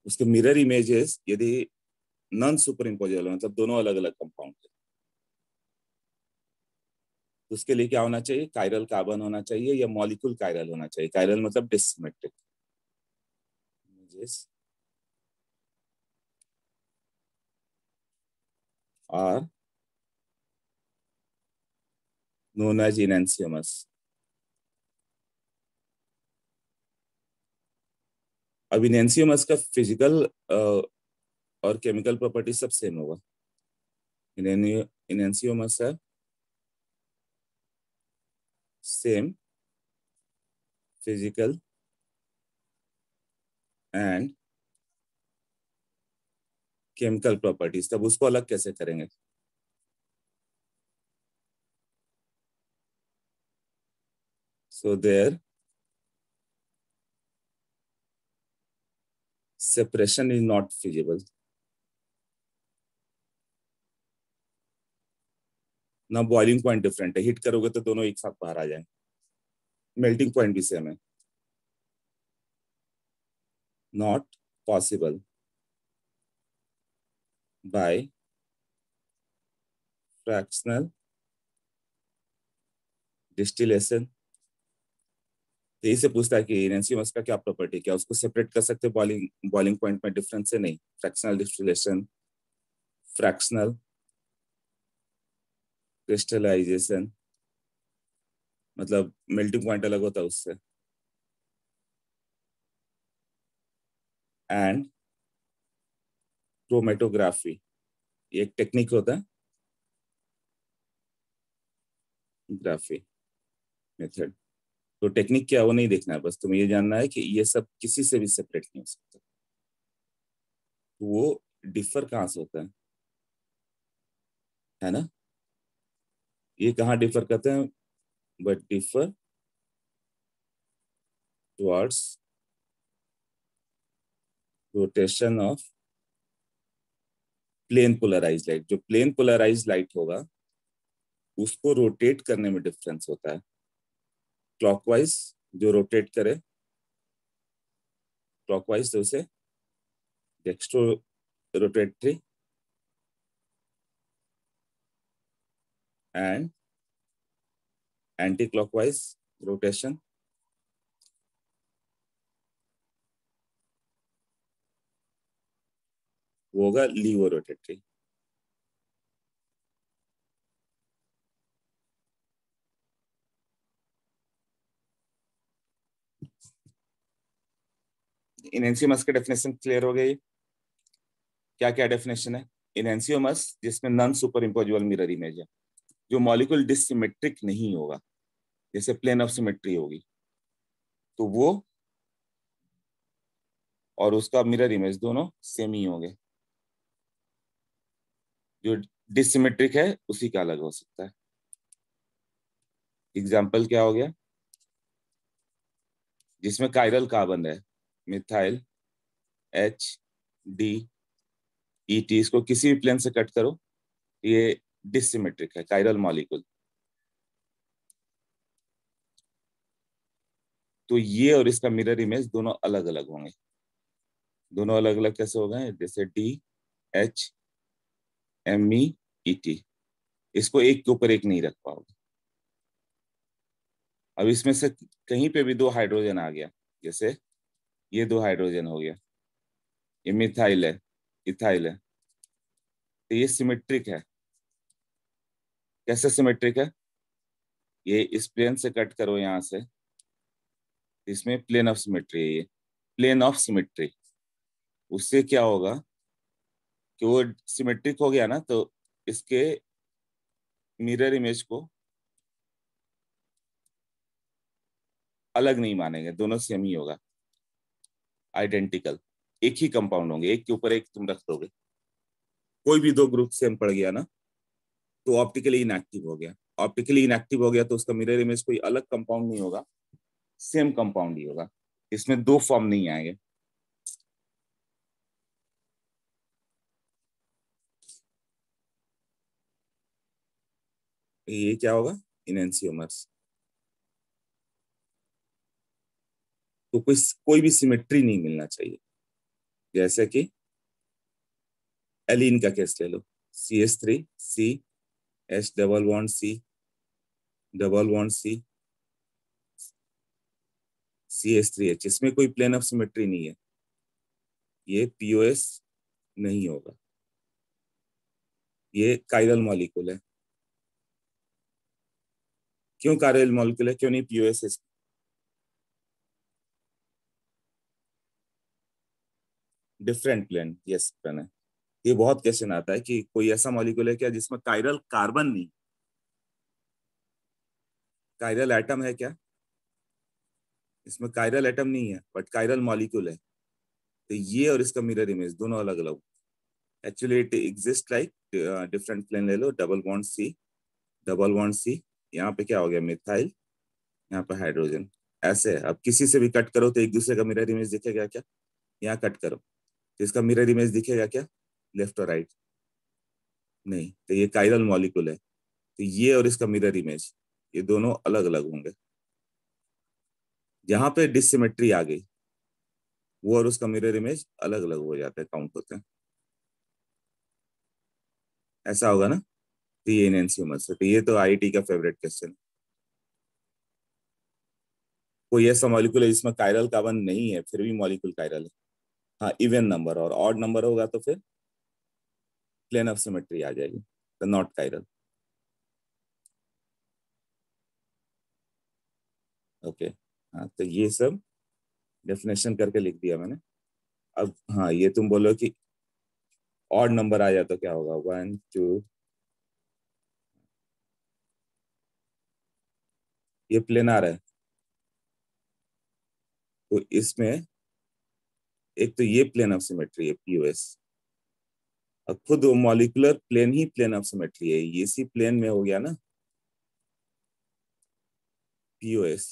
उसके mirror images यदि non super imposable मतलब दोनों अलग अलग कंपाउंड है, तो उसके लिए क्या होना चाहिए? कायरल कार्बन होना चाहिए या मॉलिक्यूल कायरल होना चाहिए। कायरल मतलब डिसिमेट्रिक इमेजेस आर नोन एज इनैंसियोमस। अब इनैंसियोमस का फिजिकल और केमिकल प्रॉपर्टी सब सेम होगा। इनैंसियोमस है same physical and chemical properties, तब उसको अलग कैसे करेंगे? So there separation is not feasible. ना बॉइलिंग पॉइंट डिफरेंट है, हिट करोगे तो दोनों एक साथ बाहर आ जाएंगे। मेल्टिंग पॉइंट भी सेम है। Not possible by fractional distillation. यही से पूछता है कि एनएनसीएमएस का क्या प्रॉपर्टी, क्या उसको सेपरेट कर सकते हैं बॉइलिंग बॉइलिंग पॉइंट में डिफरेंस से? नहीं। फ्रैक्शनल डिस्टिलेशन, फ्रैक्शनल क्रिस्टलाइजेशन, मतलब मेल्टिंग पॉइंट अलग होता है उससे, एंड क्रोमेटोग्राफी, ये एक टेक्निक होता है, ग्राफी मेथड। तो टेक्निक क्या है वो नहीं देखना है, बस तुम्हें ये जानना है कि ये सब किसी से भी सेपरेट नहीं हो सकता। तो वो डिफर कहाँ से होता है ना? ये कहाँ डिफर करते हैं? But differ towards rotation of plane polarise light. जो प्लेन पोलराइज लाइट होगा उसको रोटेट करने में डिफरेंस होता है। क्लॉकवाइज जो रोटेट करे, क्लॉकवाइज तो उसे dextro rotatory, and anti clockwise rotation वो होगा लीवो रोटेटरी। इनएंसियोमस का डेफिनेशन क्लियर हो गई? क्या क्या डेफिनेशन है? इनएंसियोमस जिसमें non super imposable mirror image है, जो मॉलिक्यूल डिसिमेट्रिक नहीं होगा, जैसे प्लेन ऑफ सिमेट्री होगी, तो वो और उसका मिरर इमेज दोनों सेम ही होंगे। जो डिसिमेट्रिक है उसी का अलग हो सकता है। एग्जाम्पल क्या हो गया? जिसमें कायरल कार्बन है, मिथाइल HDET, इसको किसी भी प्लेन से कट करो, ये डिसिमेट्रिक है कायरल मॉलिक्यूल। तो ये और इसका मिरर इमेज दोनों अलग अलग होंगे। दोनों अलग अलग कैसे हो गए? जैसे DHMEET, इसको एक के ऊपर एक नहीं रख पाओगे। अब इसमें से कहीं पे भी दो हाइड्रोजन आ गया, जैसे ये दो हाइड्रोजन हो गया, ये मिथाइल है, इथाइल है, तो ये सिमेट्रिक है। कैसे सिमेट्रिक है? ये इस प्लेन से कट करो यहां से, इसमें प्लेन ऑफ सिमेट्री है, ये प्लेन ऑफ सिमेट्री। उससे क्या होगा कि वो सिमेट्रिक हो गया ना, तो इसके मिरर इमेज को अलग नहीं मानेंगे, दोनों सेम ही होगा, आइडेंटिकल, एक ही कंपाउंड होंगे, एक के ऊपर एक तुम रख दोगे। कोई भी दो ग्रुप सेम पड़ गया ना, तो ऑप्टिकली इनएक्टिव हो गया। ऑप्टिकली इनएक्टिव हो गया तो उसका मिरर इमेज कोई अलग कंपाउंड नहीं होगा, सेम कंपाउंड ही होगा। इसमें दो फॉर्म नहीं आएंगे। ये क्या होगा? इनएंसियोमर्स। तो कोई कोई भी सिमेट्री नहीं मिलना चाहिए। जैसे कि एलीन का केस ले लो, CH3 C H double bond C double bond CH3H, इसमें कोई प्लेन ऑफ सिमेट्री नहीं है, ये POS नहीं होगा, ये कायरल मॉलिक्यूल है। क्यों कायरल मॉलिक्यूल है, क्यों नहीं POS है? डिफरेंट प्लेन, यस प्लेन है। ये बहुत क्वेश्चन आता है कि कोई ऐसा मॉलिक्यूल है क्या जिसमें कायरल कार्बन नहीं, कायरल एटम है क्या, इसमें कायरल एटम नहीं है बट कायरल मॉलिक्यूल है। तो ये और इसका मिरर इमेज दोनों अलग अलग। Actually it exist like different plane ले लो, double bond C double bond C, यहाँ पे क्या हो गया मिथाइल, यहाँ पे हाइड्रोजन। ऐसे है, अब किसी से भी कट करो तो एक दूसरे का मिरर इमेज दिखेगा क्या, यहाँ कट करो तो इसका मिरर इमेज दिखेगा क्या, लेफ्ट और राइट, नहीं। तो ये कायरल मॉलिक्यूल है, तो ये और इसका मिरर इमेज ये दोनों अलग अलग होंगे। जहां पे डिसिमेट्री आ गई वो और उसका मिरर इमेज अलग अलग हो जाते हैं, काउंट होते हैं। ऐसा होगा ना, तो ये एनएनसीओमर से, तो ये तो आईआईटी का फेवरेट क्वेश्चन। कोई ऐसा मॉलिक्यूल है जिसमें कायरल कार्बन नहीं है फिर भी मॉलिक्यूल कायरल है? हाँ, इवन नंबर और ऑड नंबर होगा तो फिर प्लेन ऑफ सिमेट्री आ जाएगी, तो नॉट कायरल। ओके, हाँ तो ये सब डेफिनेशन करके लिख दिया मैंने। अब हाँ, ये तुम बोलो कि ऑड नंबर आ जाए तो क्या होगा, 1 2, ये प्लेनार है तो इसमें एक तो ये प्लेन ऑफ सिमेट्री है POS, और खुद वो मॉलिकुलर प्लेन ही प्लेन ऑफ सिमेट्री है, ये इसी प्लेन में हो गया ना POS,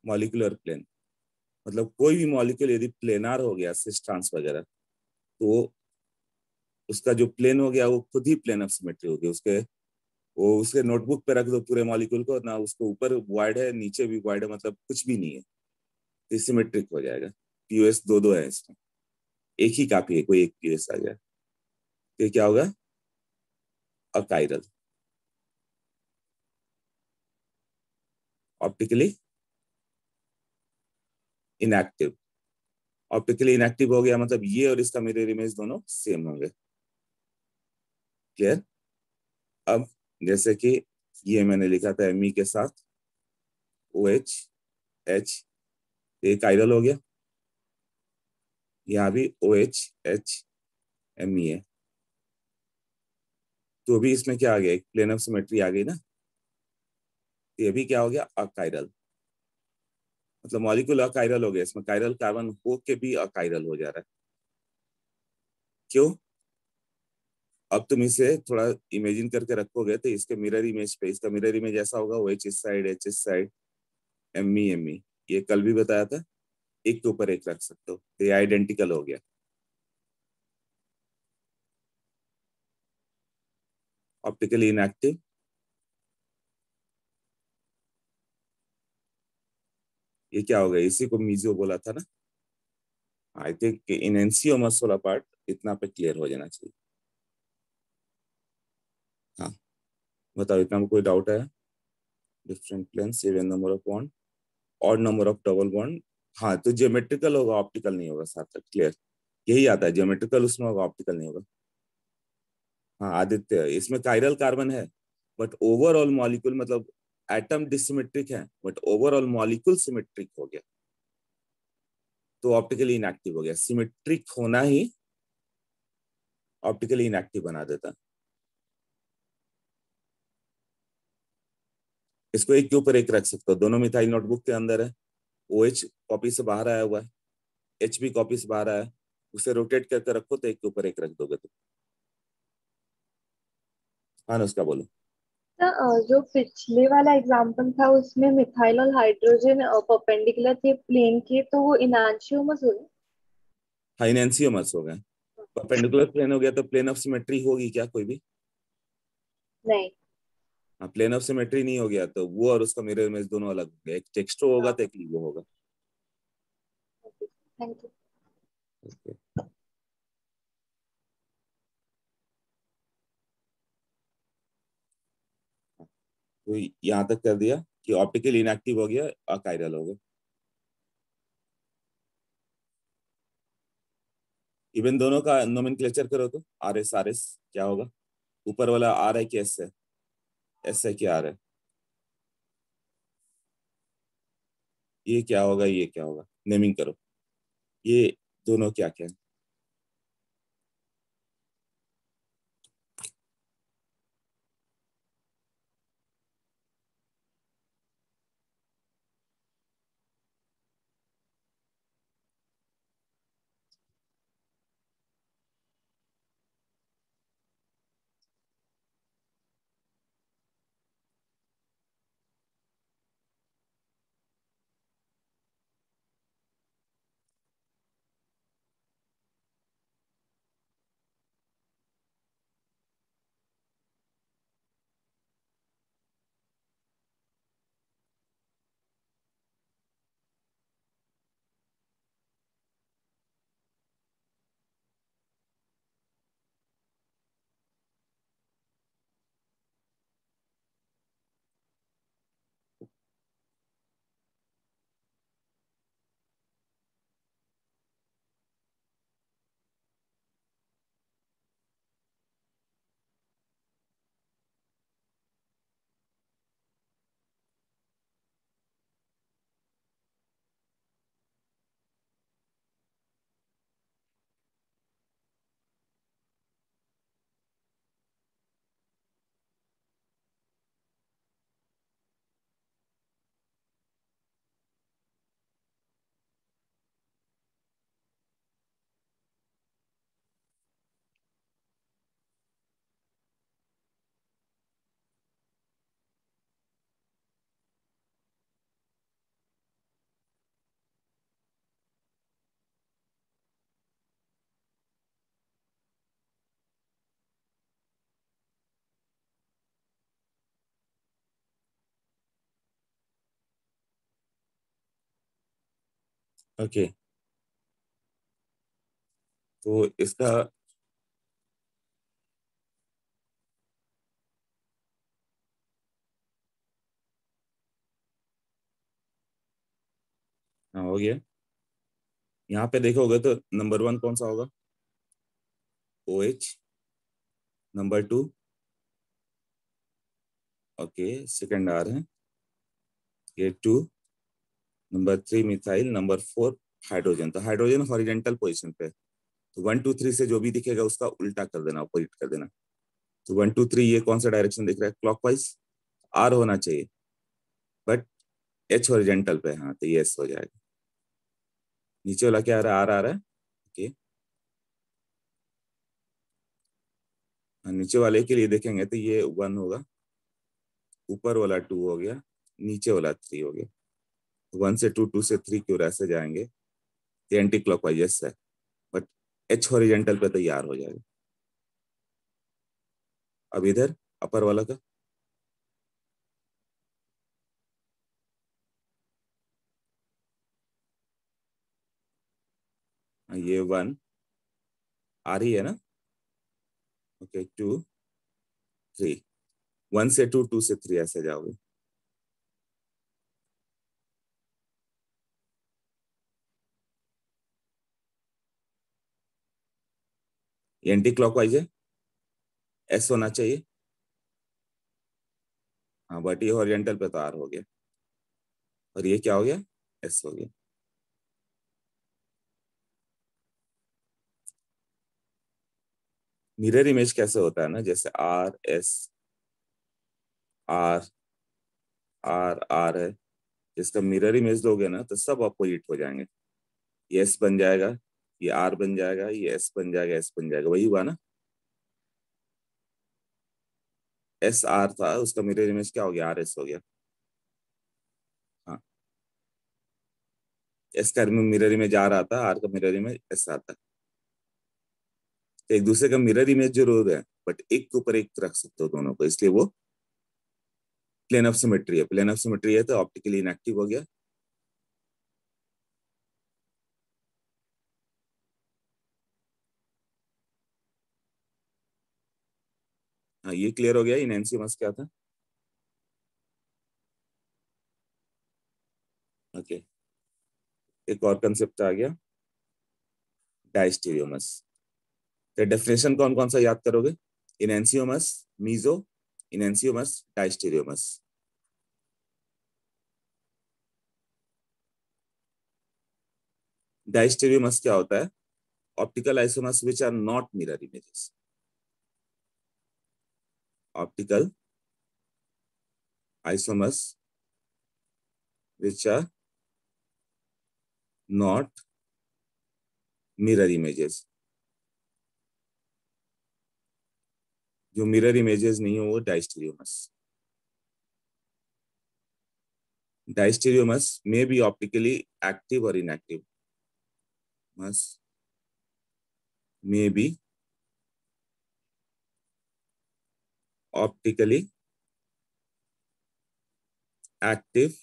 मॉलिकुलर प्लेन। मतलब कोई भी मॉलिक्यूल यदि प्लेनार हो गया सिस ट्रांस वगैरह, तो उसका जो प्लेन हो गया वो खुद ही प्लेन ऑफ सिमेट्री हो गया। उसके वो उसके नोटबुक पे रख दो पूरे मॉलिक्यूल को ना, उसको ऊपर वाइड है नीचे भी वाइड है, मतलब कुछ भी नहीं है, सिमेट्रिक हो जाएगा। POS दो दो है इसमें, एक ही काफी है कोई एक POS आ जाए, तो ये क्या होगा, अकाइरल, ऑप्टिकली इनएक्टिव। ऑप्टिकली इनएक्टिव हो गया मतलब ये और इसका मिरर इमेज दोनों सेम होंगे। क्लियर? अब जैसे कि ये मैंने लिखा था Me के साथ OH H, ये कायरल हो गया, यहाँ भी OH H Me है, तो अभी इसमें क्या आ गया, एक प्लेन ऑफ सिमेट्री आ गई ना, तो ये भी क्या हो गया, अकायरल। मतलब मॉलिक्यूल अकायरल हो गया, इसमें कायरल कार्बन हो के भी अकायरल हो जा रहा है। क्यों? अब तुम इसे थोड़ा इमेजिन करके रखोगे तो इसके मिरर इमेज पे, इसका मिरर इमेज ऐसा होगा, OH इस साइड H इस साइड Me, ये कल भी बताया था, एक के ऊपर एक रख सकते हो, तो ये आइडेंटिकल हो गया। ऑप्टिकली इनएक्टिव, ये क्या हो गया, इसी को मीजो बोला था ना। आई थिंक इन एनसीओमर्स वाला पार्ट इतना पे क्लियर हो जाना चाहिए। हाँ, बताओ इतना में कोई डाउट है? Different plane, seven number of bond, odd number of double bond. हाँ, तो ज्योमेट्रिकल होगा, ऑप्टिकल नहीं होगा, साथ तक क्लियर। यही आता है, ज्योमेट्रिकल उसमें होगा, ऑप्टिकल नहीं होगा। हाँ आदित्य, इसमें कायरल कार्बन है बट ओवरऑल मॉलिक्यूल, मतलब एटम डिसिमेट्रिक है बट ओवरऑल मॉलिक्यूल सिमेट्रिक हो गया, तो ऑप्टिकली इनएक्टिव हो गया। सिमेट्रिक होना ही ऑप्टिकली इनएक्टिव बना देता। इसको एक के ऊपर एक रख सकते हो, दोनों मिथाइल नोटबुक के अंदर है, OH कॉपी से बाहर आया हुआ है, H भी कॉपी से बाहर आया है, उसे रोटेट करके रखो तो एक के ऊपर एक रख दोगे तो। हाँ उसका बोलो। जो पिछले वाला एग्जाम्पल था उसमें मिथाइल और हाइड्रोजन परपेंडिकुलर थे प्लेन के, तो वो इनांशियोमर्स हुए। हाइनेंसियोमर्स हो गए, परपेंडिकुलर प्लेन हो गया तो प्लेन ऑफ सिमेट्री होगी क्या कोई भी? नहीं। हाँ, प्लेन ऑफ सिमेट्री नहीं हो गया तो वो और उसका मिरर इमेज दोनों अलग हो गया, एक टेक्स्टो होगा हाँ, तो एक लिवो होगा। Thank you. ओके, तो यहाँ तक कर दिया कि ऑप्टिकल इनएक्टिव हो गया, अकाइरल हो गया। इवन दोनों का नोमेनक्लेचर करो तो आर एस क्या होगा? ऊपर वाला आर है कि एस है? एस है कि आर है? ये क्या होगा, ये क्या होगा? नेमिंग करो, ये दोनों क्या क्या है? ओके, तो इसका हाँ हो गया। यहाँ पे देखोगे तो नंबर वन कौन सा होगा? O H. Number two, okay, second R है, ये two. Number three methyl, number four hydrogen. तो हाइड्रोजन हॉरिजेंटल पोजीशन पे है। तो वन टू थ्री से जो भी दिखेगा उसका उल्टा कर देना, अपोजिट कर देना। तो वन टू थ्री ये कौन सा डायरेक्शन दिख रहा है? क्लॉकवाइज। आर होना चाहिए, बट एच हॉरिजेंटल पे है, हाँ, तो ये एस हो जाएगा। नीचे वाला क्या आ रहा है? आर आ रहा है, ओके। हाँ, नीचे वाले के लिए देखेंगे तो ये वन होगा, ऊपर वाला टू हो गया, नीचे वाला थ्री हो गया। वन से टू, टू से थ्री क्यों ऐसे जाएंगे? ये एंटी क्लॉकवाइज है, बट एच हॉरिजेंटल पे तैयार हो जाएगा। अब इधर अपर वाला का, ये वन आ रही है ना? Okay, two, three. वन से टू, टू से थ्री ऐसे जाओगे। ये एंटी क्लॉकवाइज है, एस होना चाहिए। हाँ, बट ये हॉरिजेंटल पे तो आर हो गया, और ये क्या हो गया? एस हो गया। मिरर इमेज कैसे होता है ना, जैसे R S, R, R R है, जिसका मिरर इमेज लोगे ना तो सब अपोजिट हो जाएंगे। ये एस बन जाएगा, ये आर बन जाएगा, ये एस बन जाएगा, एस बन जाएगा, वही हुआ ना? एस आर था, उसका मिरर इमेज क्या हो गया? आर एस हो गया। हाँ, एस का मिरर इमेज आर आता, आर का मिरर इमेज एस आता। तो एक दूसरे का मिरर इमेज जरूर है, बट एक के ऊपर एक रख सकते हो दोनों को, इसलिए वो प्लेन ऑफ सिमेट्री है। प्लेन ऑफ सिमेट्री है तो ऑप्टिकली इनएक्टिव हो गया। हाँ, ये क्लियर हो गया इनैंसियोमर्स क्या था। ओके, एक और कंसेप्ट आ गया, डायस्टेरियोमस। तो डेफिनेशन कौन कौन सा याद करोगे? इनैंसियोमस, मीजो, इनैंसियोमस, डायस्टेरियोमस। डायस्टेरियोमस क्या होता है? Optical isomers which are not mirror images. Optical isomers which are not mirror images. जो मिरर इमेजेस नहीं हो वो डायस्टेरियोमस। डायस्टेरियोमस में बी ऑप्टिकली एक्टिव और इनएक्टिव, मस में बी ऑप्टिकली एक्टिव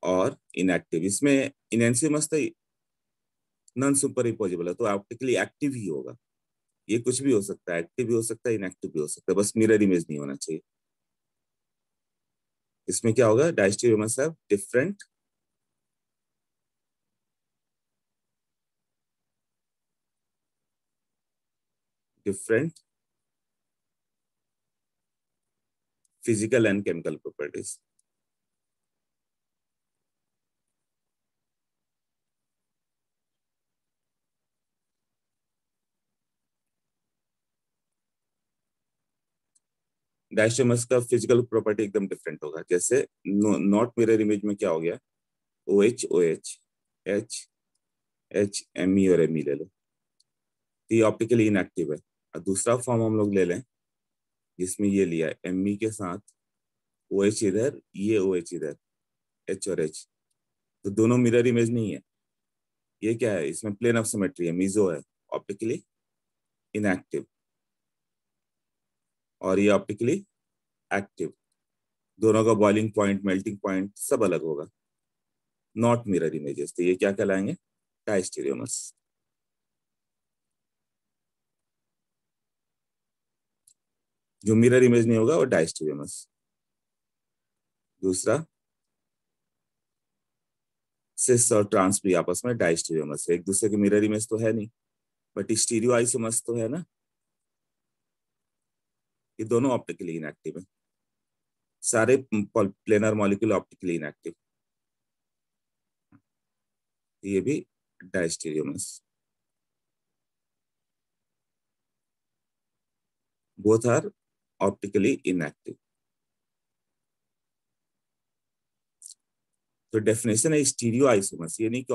और इनएक्टिव। इसमें इनएंसियोमस तो नॉन सुपर इम्पोजिबल है, तो ऑप्टिकली एक्टिव ही होगा। ये कुछ भी हो सकता है, एक्टिव भी हो सकता है, इनएक्टिव भी हो सकता है, बस मिरर इमेज नहीं होना चाहिए। इसमें क्या होगा? डायस्टेरियोमस है different different physical and chemical properties. Diastereomers का फिजिकल प्रॉपर्टी एकदम डिफरेंट होगा। जैसे नॉट मिरर इमेज में क्या हो गया? O H O H, H H, M E और एम ई ले लो, तो ये ऑप्टिकली इनएक्टिव है। और दूसरा फॉर्म हम लोग ले लें जिसमें ये लिया एम ई के साथ ओ एच इधर, ये ओ एच इधर, एच और एच, तो दोनों मिरर इमेज नहीं है। ये क्या है? इसमें प्लेन ऑफ सिमेट्री है, मीजो है, ऑप्टिकली इनएक्टिव, और ये ऑप्टिकली एक्टिव। दोनों का बॉइलिंग पॉइंट, मेल्टिंग पॉइंट सब अलग होगा, नॉट मिरर इमेजेस। तो ये क्या कहलाएंगे? डायस्टेरियोमस। जो मिरर इमेज नहीं होगा वो डायस्टेरियोमस। दूसरा, सिस और ट्रांस भी आपस में डायस्टेरियोमस है, एक दूसरे के मिरर इमेज तो है नहीं, बट स्टीरियो आइसोमर्स तो है ना। ये दोनों ऑप्टिकली इनएक्टिव है, सारे प्लेनर मॉलिक्यूल ऑप्टिकली इनएक्टिव, ये भी diastereomers. Both are optically inactive. तो डेफिनेशन है स्टीरियो आइसोमर्स, ये नहीं कि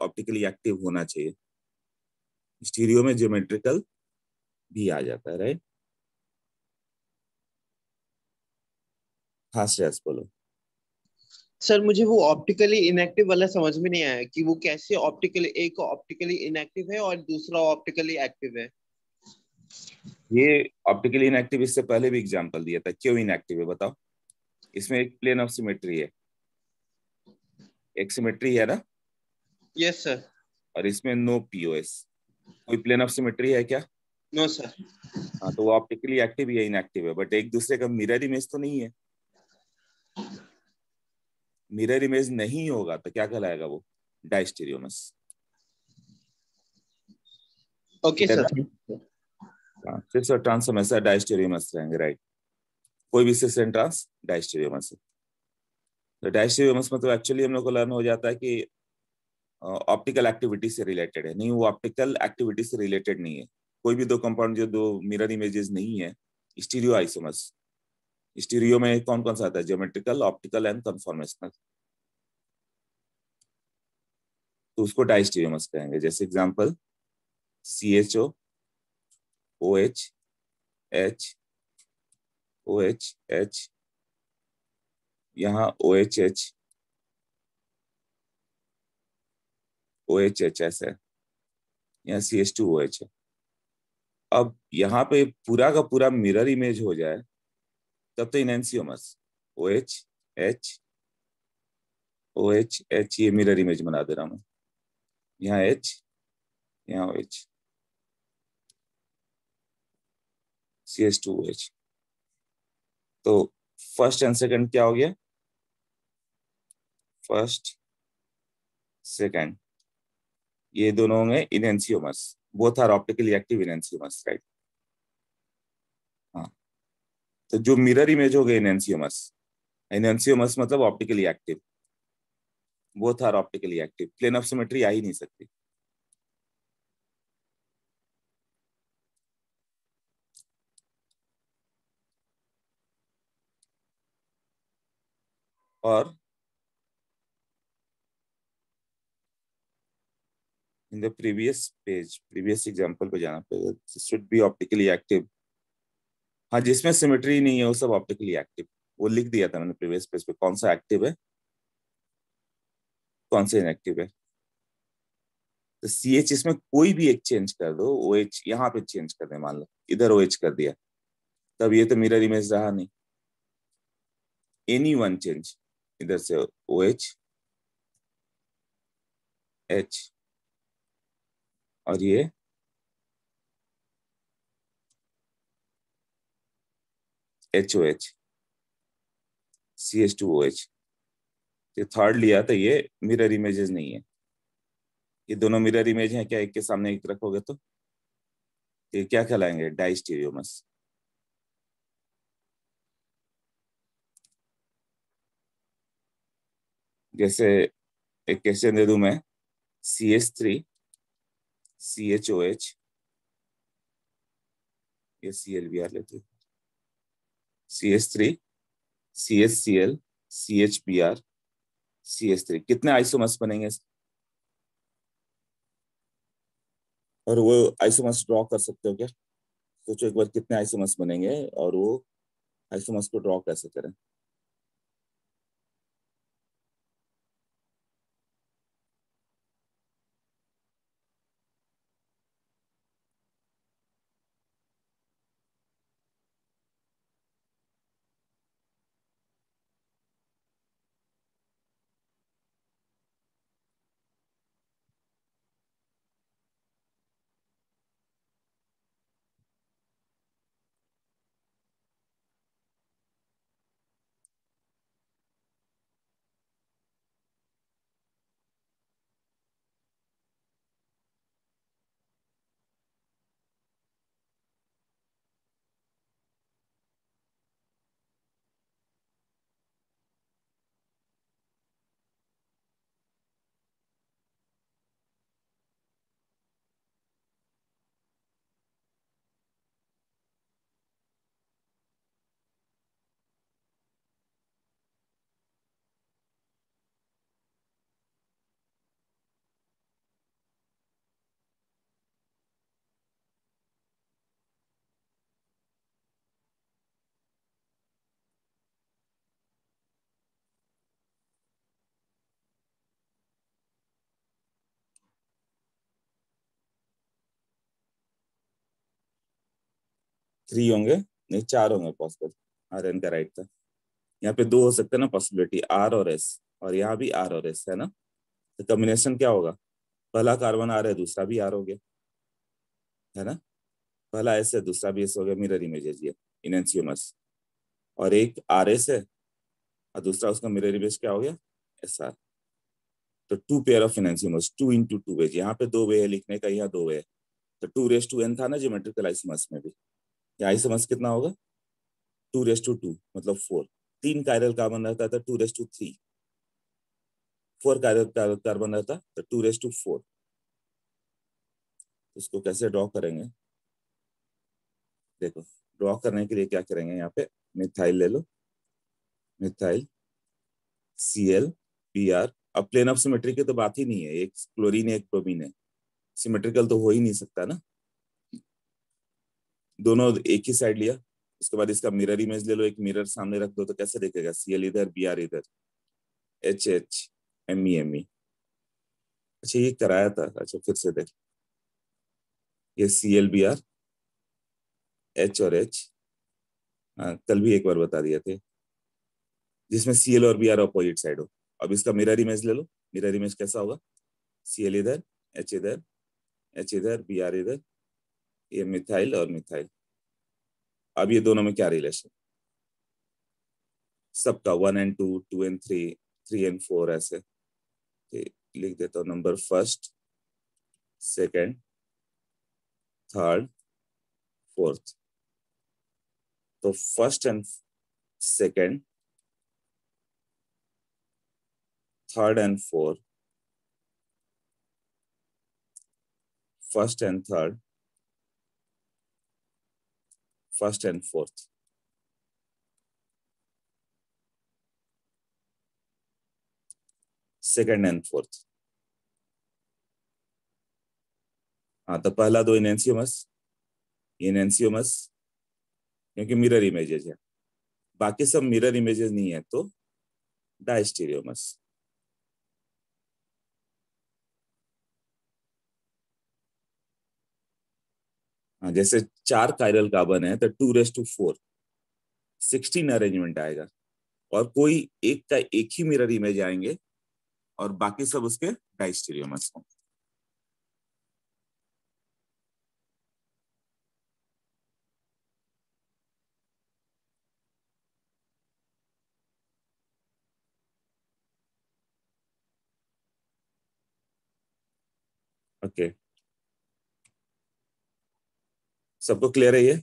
ऑप्टिकली एक्टिव होना चाहिए, स्टीरियो में ज्योमेट्रिकल भी आ जाता है, राइट। हाँ श्रेयस बोलो। सर मुझे वो ऑप्टिकली इनएक्टिव वाला समझ में नहीं आया कि वो कैसे ऑप्टिकली, एक ऑप्टिकली इनएक्टिव है और दूसरा ऑप्टिकली एक्टिव है। ये ऑप्टिकली इनएक्टिव इससे पहले भी एग्जांपल दिया था, क्यों इनएक्टिव है बताओ। इसमें एक प्लेन ऑफ सिमेट्री है, एक सिमेट्री है ना, यस सर। और इसमें नो पीओएस। कोई प्लेन ऑफ सिमेट्री है क्या? No sir. हाँ, तो वो ऑप्टिकली एक्टिव या इनएक्टिव है, बट एक दूसरे का मिरर इमेज तो नहीं है। मिरर इमेज नहीं होगा तो क्या कहलाएगा वो? डायस्टेरियोमस। Okay clear sir. है? हाँ, सिस और ट्रांस हमेशा डायस्टेरियोमस रहेंगे, राइट। कोई भी सिस एंड ट्रांस डायस्टेरियोमस है। तो डायस्टेरियोमस में तो एक्चुअली हम लोग को लर्न हो जाता है कि ऑप्टिकल एक्टिविटी से रिलेटेड है, नहीं वो ऑप्टिकल एक्टिविटी से रिलेटेड नहीं है। कोई भी दो कंपाउंड जो दो मिरर इमेजेस नहीं है, स्टीरियो आइसोमर्स। स्टीरियो में कौन कौन सा आता है? Geometrical, optical and conformational. तो उसको डायस्टेरियोमस कहेंगे। जैसे example, C H O H, H O H H, यहाँ O H H, O H H ऐसा है, यहाँ C H two O H है। अब यहाँ पे पूरा का पूरा मिरर इमेज हो जाए तब तो enantiomers. O H H, O H H, ये मिरर इमेज बना दे रहा हूँ, यहाँ एच, यहाँ ओ एच। CH2OH। तो फर्स्ट एंड सेकंड क्या हो गया? फर्स्ट सेकंड ये दोनों होंगे enantiomers, both are optically active enantiomers, right. हाँ, तो जो मिरर इमेज हो गए इनएंसियोमर्स, इनएंसियोमर्स मतलब optically active, both are optically active, plane of symmetry आ ही नहीं सकती। और in the previous page, previous example पे जाना पड़ेगा, शुड बी ऑप्टिकली एक्टिव। हाँ, जिसमें सिमेट्री नहीं है वो सब ऑप्टिकली एक्टिव, वो लिख दिया था मैंने प्रीवियस पेज पे, कौन सा एक्टिव है कौन सा इनएक्टिव है। तो CH इसमें कोई भी एक चेंज कर दो, OH यहाँ पे चेंज कर दे, मान लो इधर OH कर दिया, तब ये तो मिरर इमेज रहा नहीं। एनी वन चेंज, इधर से OH H और ये HOH CH2OH, ये थर्ड लिया तो ये मिरर इमेजेस नहीं है। ये दोनों मिरर इमेज हैं क्या, एक के सामने एक रखोगे तो ये क्या कहलाएंगे? डाइस्टीरियोमर्स। जैसे एक क्वेश्चन दे दूं मैं, CH3 CHOH, ये CLBr लेते, CH3 CHCl CHBr CH3, कितने आइसोमर्स बनेंगे? और वो आइसोमर्स ड्रॉ कर सकते हो क्या? सोचो एक बार कितने आइसोमर्स बनेंगे और वो आइसोमर्स को ड्रॉ कैसे करें? थ्री होंगे, नहीं चार होंगे पॉसिबल। RN का राइट था। यहाँ पे दो हो सकते हैं ना पॉसिबिलिटी, R और S, और यहाँ भी R और S है ना, तो कॉम्बिनेशन क्या होगा? पहला कार्बन R है, दूसरा भी R हो गया, है ना, पहला S है दूसरा भी S हो गया, मिरर इमेजेस ये इनएंसियोमर्स। और एक RS है और दूसरा उसका मिरर इमेज क्या हो गया? SR। तो टू पेयर ऑफ इनएंसियोमर्स, 2 × 2 वे, यहाँ पे दो वे है लिखने का, यहाँ दो वे है। तो 2⁻n था ना ज्योमेट्रिकल आइसोमर्स में भी, यहाँ आइसोमर्स कितना होगा? 2⁻2 मतलब 4। 3 कायरल कार्बन रहता था 2⁻3, 4 कायरल कार्बन रहता तो 2⁻4। उसको कैसे ड्रॉ करेंगे? देखो, ड्रॉ करने के लिए क्या करेंगे, यहाँ पे मिथाइल ले लो, मिथाइल ClBr। अब प्लेन ऑफ सिमेट्री की तो बात ही नहीं है, एक क्लोरीन एक ब्रोमीन है, सिमेट्रिकल तो हो ही नहीं सकता ना। दोनों एक ही साइड लिया, उसके बाद इसका मिरर इमेज ले लो, एक मिरर सामने रख दो तो कैसे दिखेगा? Cl इधर Br इधर, HH Me। अच्छा ये कराया था, अच्छा फिर से देख, ये ClBr H और H, हाँ कल भी एक बार बता दिए थे, जिसमें Cl और Br अपोजिट साइड हो। अब इसका मिरर इमेज ले लो, मिरर इमेज कैसा होगा? Cl इधर H इधर H इधर Br इधर, ये मिथाइल और मिथाइल। अब ये दोनों में क्या रिलेशन, सबका 1 and 2, 2 and 3, 3 and 4 ऐसे लिख देता हूँ। Number first, second, third, fourth. तो first and second, third and fourth, first and third, first and fourth. Second and fourth. हाँ, तो पहला दो इनएंसियोमस, इनएंसियोमस क्योंकि मिरर इमेजेस है, बाकी सब मिरर इमेजेस नहीं है तो डायस्टेरियोमस। हाँ, जैसे 4 कायरल कार्बन है तो 2⁴ 16 अरेंजमेंट आएगा, और कोई एक का एक ही मिरर इमेज आएंगे और बाकी सब उसके डायस्टेरियोमस होंगे। ओके, सबको क्लियर है ये?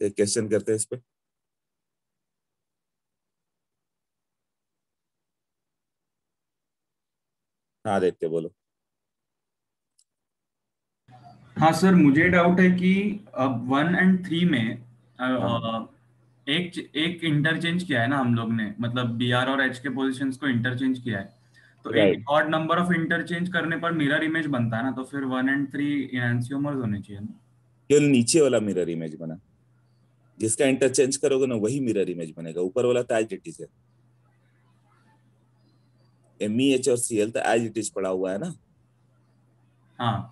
एक क्वेश्चन करते हैं इस पे। हाँ, देखते बोलो। हाँ सर, मुझे डाउट है कि अब 1 and 3 में हाँ, एक एक इंटरचेंज किया है ना हम लोग ने, मतलब Br और H के पोजीशंस को इंटरचेंज किया है, तो राइट। एक ऑड नंबर ऑफ इंटरचेंज करने पर मिरर इमेज बनता है ना, तो फिर 1 and 3 इनैंसियोमर्स होने चाहिए ना। केवल नीचे वाला मिरर इमेज बना, जिसका इंटरचेंज करोगे ना वही मिरर इमेज बनेगा, ऊपर वाला तो एज इट इज है। MEH और Cl तो एज इट इज पड़ा हुआ है ना। हाँ।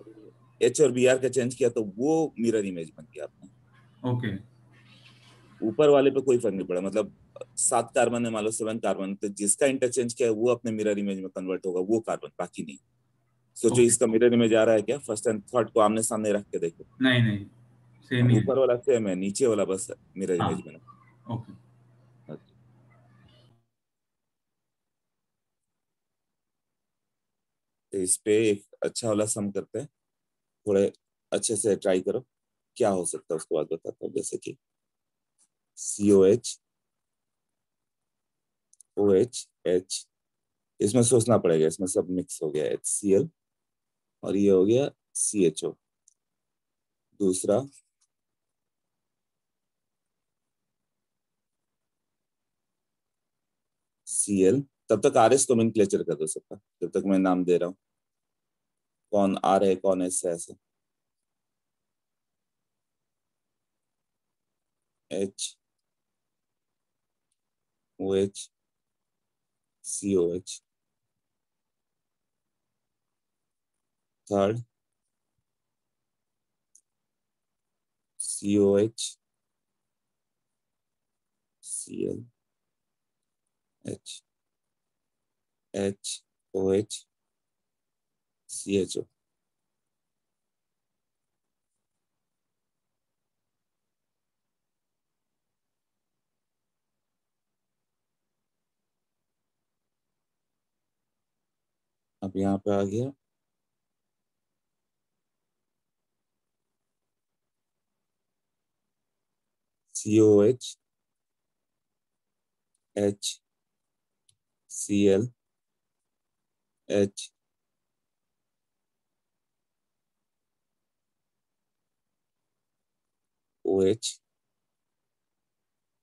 H और Br का चेंज किया तो वो मिरर इमेज बन गया आपने। ओके। ऊपर वाले पे कोई फर्क नहीं पड़ा, मतलब 7 कार्बन है मान लो, 7 कार्बन, तो जिसका इंटरचेंज किया है वो अपने मिरर इमेज में कन्वर्ट होगा, वो कार्बन, बाकी नहीं। सोचो ओके। इसका मिरर इमेज आ रहा है क्या? फर्स्ट एंड थर्ड को आमने सामने रख के देखो, नहीं नहीं, सेम ही है। ऊपर वाला सेम है, नीचे वाला बस मिरर हाँ। इमेज बना। ओके। तो इस पे एक अच्छा वाला सम करते हैं, थोड़े अच्छे से ट्राई करो क्या हो सकता है, उसके बाद बताता हूँ। जैसे कि COH, OH, H, इसमें सोचना पड़ेगा, इसमें सब मिक्स हो गया, HCl, और ये हो गया CHO। दूसरा Cl, तब तक RS नोमेनक्लेचर कर दो सबका, जब तक मैं नाम दे रहा हूँ, कौन R है कौन S है ऐसे। H, OH, COH। Third COH, Cl, H, OH, CHO। अब यहाँ पे आ गया COH, H, Cl, H, OH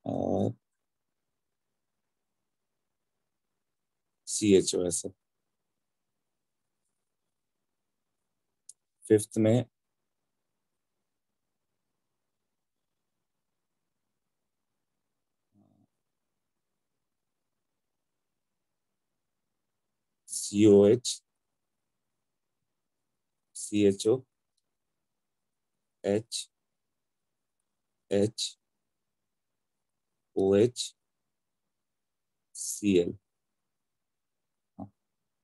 और CHO ऐसे। फिफ्थ में COH, CHO, H, OH, Cl।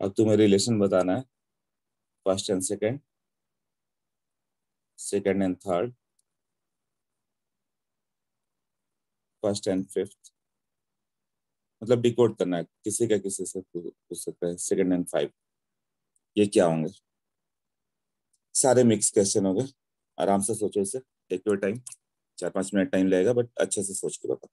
अब तुम्हें रिलेशन बताना है, first and second, second and third, first and fifth, मतलब डिकोड करना है, किसी का किसी से पूछ सकता है, सेकंड एंड फाइव, ये क्या होंगे? सारे मिक्स क्वेश्चन हो गए। आराम से सोचो इसे, take your time, 4-5 minute time लगेगा, बट अच्छे से सोच के बताओ।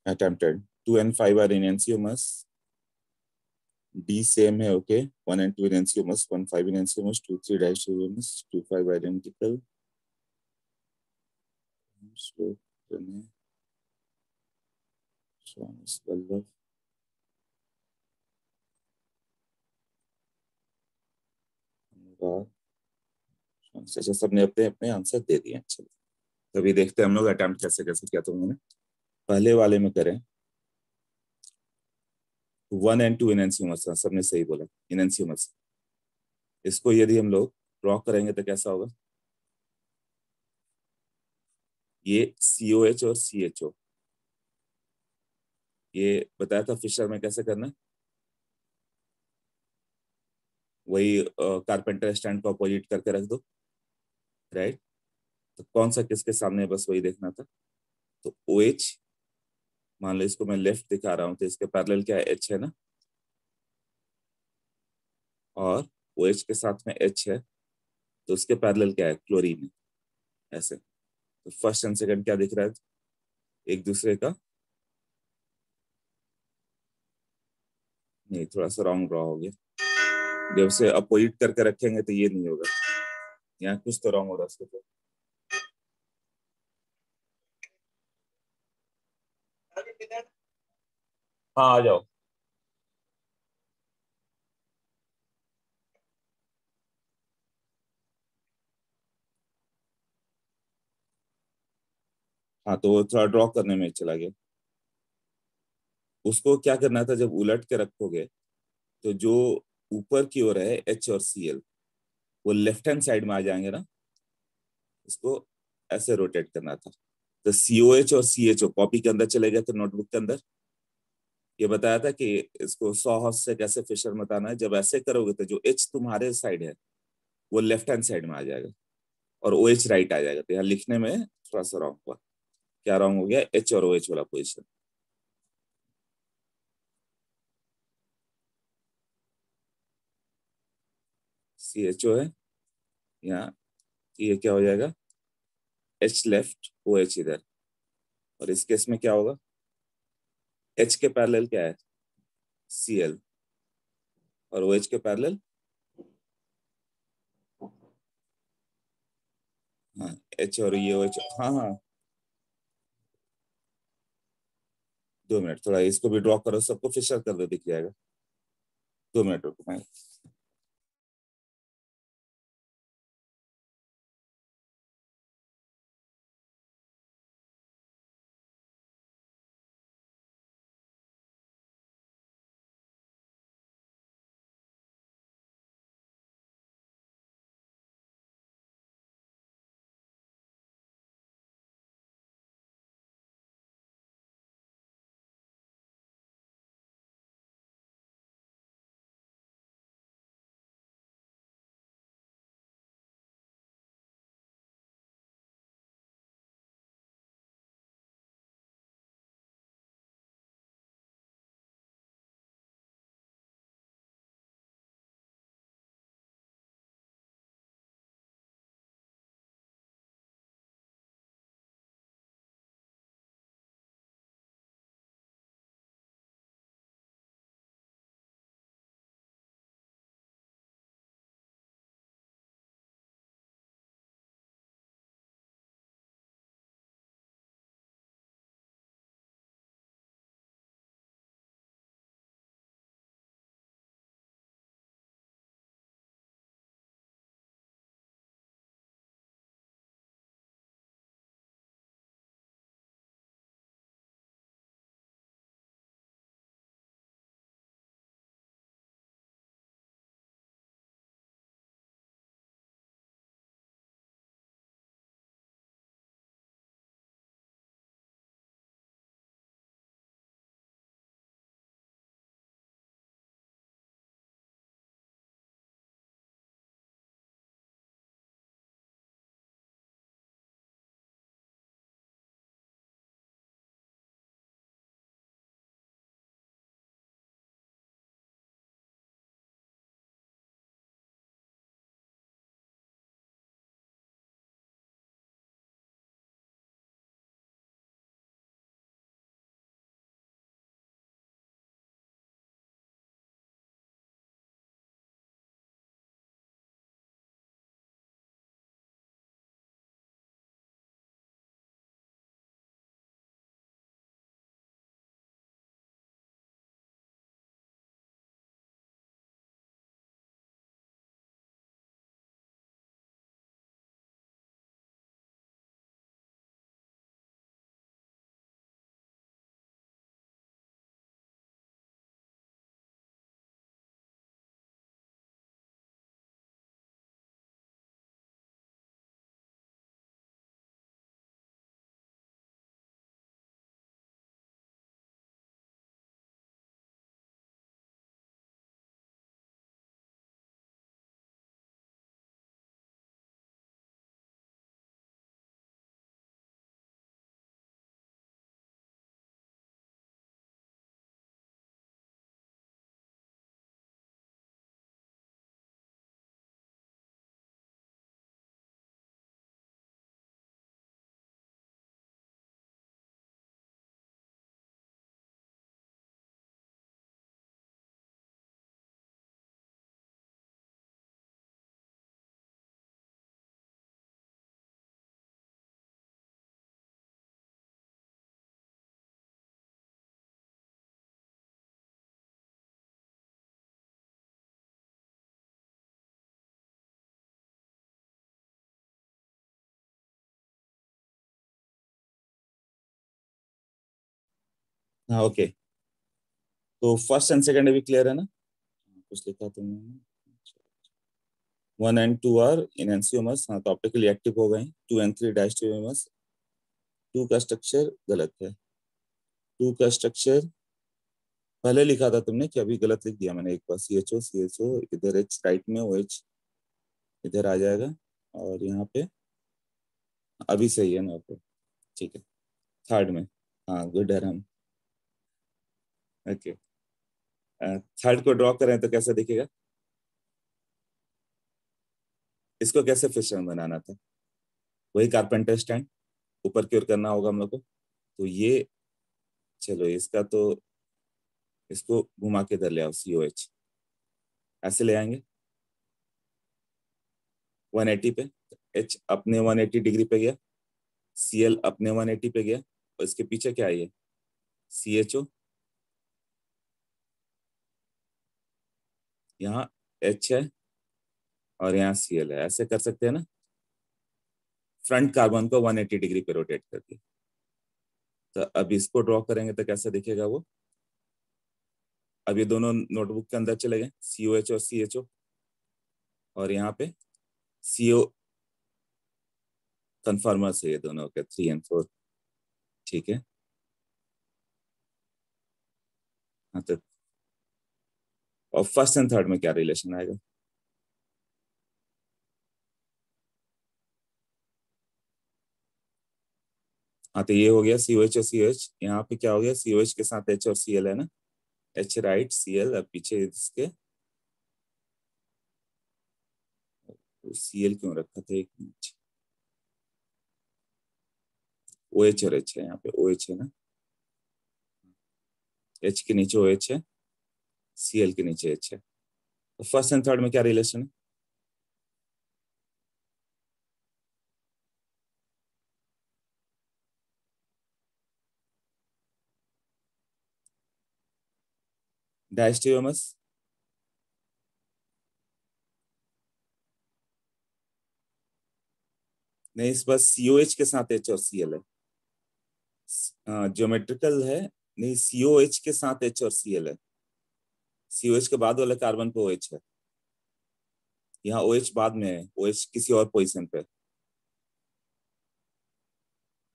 attempted. 2 and 5 are enantiomers. D same है, okay. 1 and 2 enantiomers, 1 5 enantiomers, 2 3 diastereomers, 2 5 identical. So then Thomas Waldorf. अच्छा, सबने अपने अपने आंसर दे दिए। चलो तभी देखते हैं हम लोग अटेम्प्ट कैसे कैसे किया तुमने। पहले वाले में करें। 1 and 2 enantiomers, सबने सही बोला, enantiomers। इसको यदि हम लोग ड्रॉ करेंगे तो कैसा होगा? ये COH और CHO, ये बताया था फिशर में कैसे करना है। वही कारपेंटर स्टैंड को अपोजिट करके रख दो, राइट। तो कौन सा किसके सामने है, बस वही देखना था। तो OH, मान लो इसको मैं लेफ्ट दिखा रहा हूँ, तो इसके पैरेलल क्या है? H है ना, और OH के साथ में H है, तो उसके पैरेलल क्या है? क्लोरीन है, ऐसे। तो फर्स्ट एंड सेकंड क्या दिख रहा है? एक दूसरे का, नहीं, थोड़ा सा रॉन्ग ड्रॉ हो गया। जब से अपोजिट करके रखेंगे तो ये नहीं होगा, यहाँ कुछ तो रॉन्ग हो रहा है उसके तो। हाँ आ जाओ। हाँ, तो वो थोड़ा ड्रॉ करने में चला गया। उसको क्या करना था, जब उलट के रखोगे तो जो ऊपर की ओर है H और Cl, वो लेफ्ट हैंड साइड में आ जाएंगे ना, इसको ऐसे रोटेट करना था। तो COH और CHO कॉपी के अंदर चले गए थे, नोटबुक के अंदर। ये बताया था कि इसको 100 हर्ट्ज से कैसे फिशर बताना है। जब ऐसे करोगे तो जो H तुम्हारे साइड है वो लेफ्ट हैंड साइड में आ जाएगा और OH राइट आ जाएगा। तो यहाँ लिखने में थोड़ा सा रॉन्ग हुआ। क्या रॉन्ग हो गया? H और OH वाला पोजिशन। CHO है यहाँ, ये क्या हो जाएगा? H लेफ्ट, OH इधर। और इस केस में क्या होगा? H के पैरेलल क्या है? Cl, और OH के पैरेलल, हाँ, H और ये OH। हाँ हाँ, 2 मिनट, थोड़ा इसको भी ड्रॉ करो, सबको फिशर कर दो, दिख जाएगा। 2 मिनट रुको मैं। हाँ ओके, तो फर्स्ट एंड सेकंड भी क्लियर है ना? कुछ लिखा तुमने? 1 and 2 आर इनएंसियोमस, हाँ तो ऑप्टिकली एक्टिव हो गए। 2 and 3 डायस्टेरियोमस। 2 का स्ट्रक्चर गलत है। 2 का स्ट्रक्चर पहले लिखा था तुमने कि अभी गलत लिख दिया मैंने एक बार। सी एच ओ इधर एच राइट में, ओ एच इधर आ जाएगा, और यहाँ पे अभी सही है ना? ओके ठीक है। थर्ड में, हाँ गुड है हम। ओके, थर्ड को ड्रॉ करें तो कैसा दिखेगा? इसको कैसे फिशर बनाना था? वही कारपेंटर स्टैंड ऊपर की ओर करना होगा हम लोग को। तो ये, चलो इसका तो, इसको घुमा के इधर ले आओ, COH ऐसे ले आएंगे 180 पे। H अपने 180 डिग्री पे गया, Cl अपने 180 पे गया, और इसके पीछे क्या है ये? CHO, यहाँ H है और यहाँ Cl है। ऐसे कर सकते हैं ना? फ्रंट कार्बन को 180 डिग्री पे रोटेट करके। तो अब इसको ड्रॉ करेंगे तो कैसा दिखेगा वो? अब ये दोनों नोटबुक के अंदर चले गए, COH और CHO, और यहाँ पे CO कन्फर्मर्स है ये दोनों के, 3 and 4। ठीक है, हाँ तो और फर्स्ट एंड थर्ड में क्या रिलेशन आएगा? हाँ तो ये हो गया COH और COH। यहाँ पे क्या हो गया? COH के साथ H और Cl है ना? H राइट, Cl, अब पीछे इसके Cl क्यों रखा था? एक मिनट, OH और H है, यहाँ पे OH है ना? H के नीचे OH है, Cl के नीचे H है। तो फर्स्ट एंड थर्ड में क्या रिलेशन है? डायस्टेरियोमस, नहीं इस बार COH के साथ H और Cl है, ज्योमेट्रिकल है। नहीं, COH के साथ H और Cl है। COH के बाद वाले कार्बन पे OH है, यहाँ OH बाद में है, OH किसी और पोजीशन पे।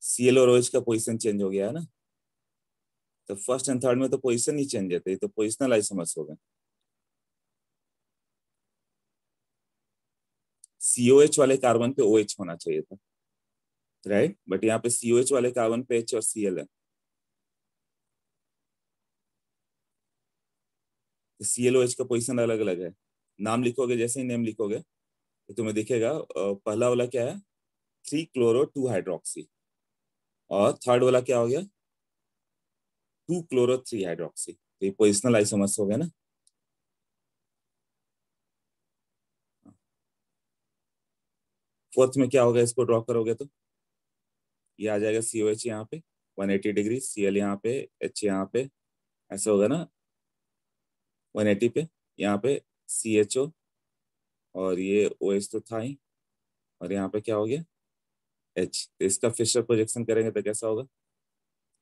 Cl और OH का पोजीशन चेंज हो गया है ना? तो फर्स्ट एंड थर्ड में तो पोजीशन ही चेंज है, तो ये तो पोजिशनल आइसोमर्स हो गए। COH वाले कार्बन पे OH होना चाहिए था, राइट? बट यहाँ पे COH वाले कार्बन पे H और Cl है। तो ClOH का पोजीशन अलग अलग है। नाम लिखोगे, जैसे ही नेम लिखोगे तो तुम्हें दिखेगा, पहला वाला क्या है? 3 chloro 2 hydroxy, और थर्ड वाला क्या हो गया? 2 chloro 3 hydroxy। तो ये पोजिशनल आइसोमर्स हो गए ना? फोर्थ में क्या होगा? इसको ड्रॉ करोगे तो ये आ जाएगा COH यहाँ पे 180 डिग्री, Cl यहाँ पे, H यहाँ पे, ऐसा होगा ना? 180 पे, यहाँ पे CHO, और ये OH तो था ही, और यहाँ पे क्या हो गया? H। तो इसका फिशर प्रोजेक्शन करेंगे तो कैसा होगा?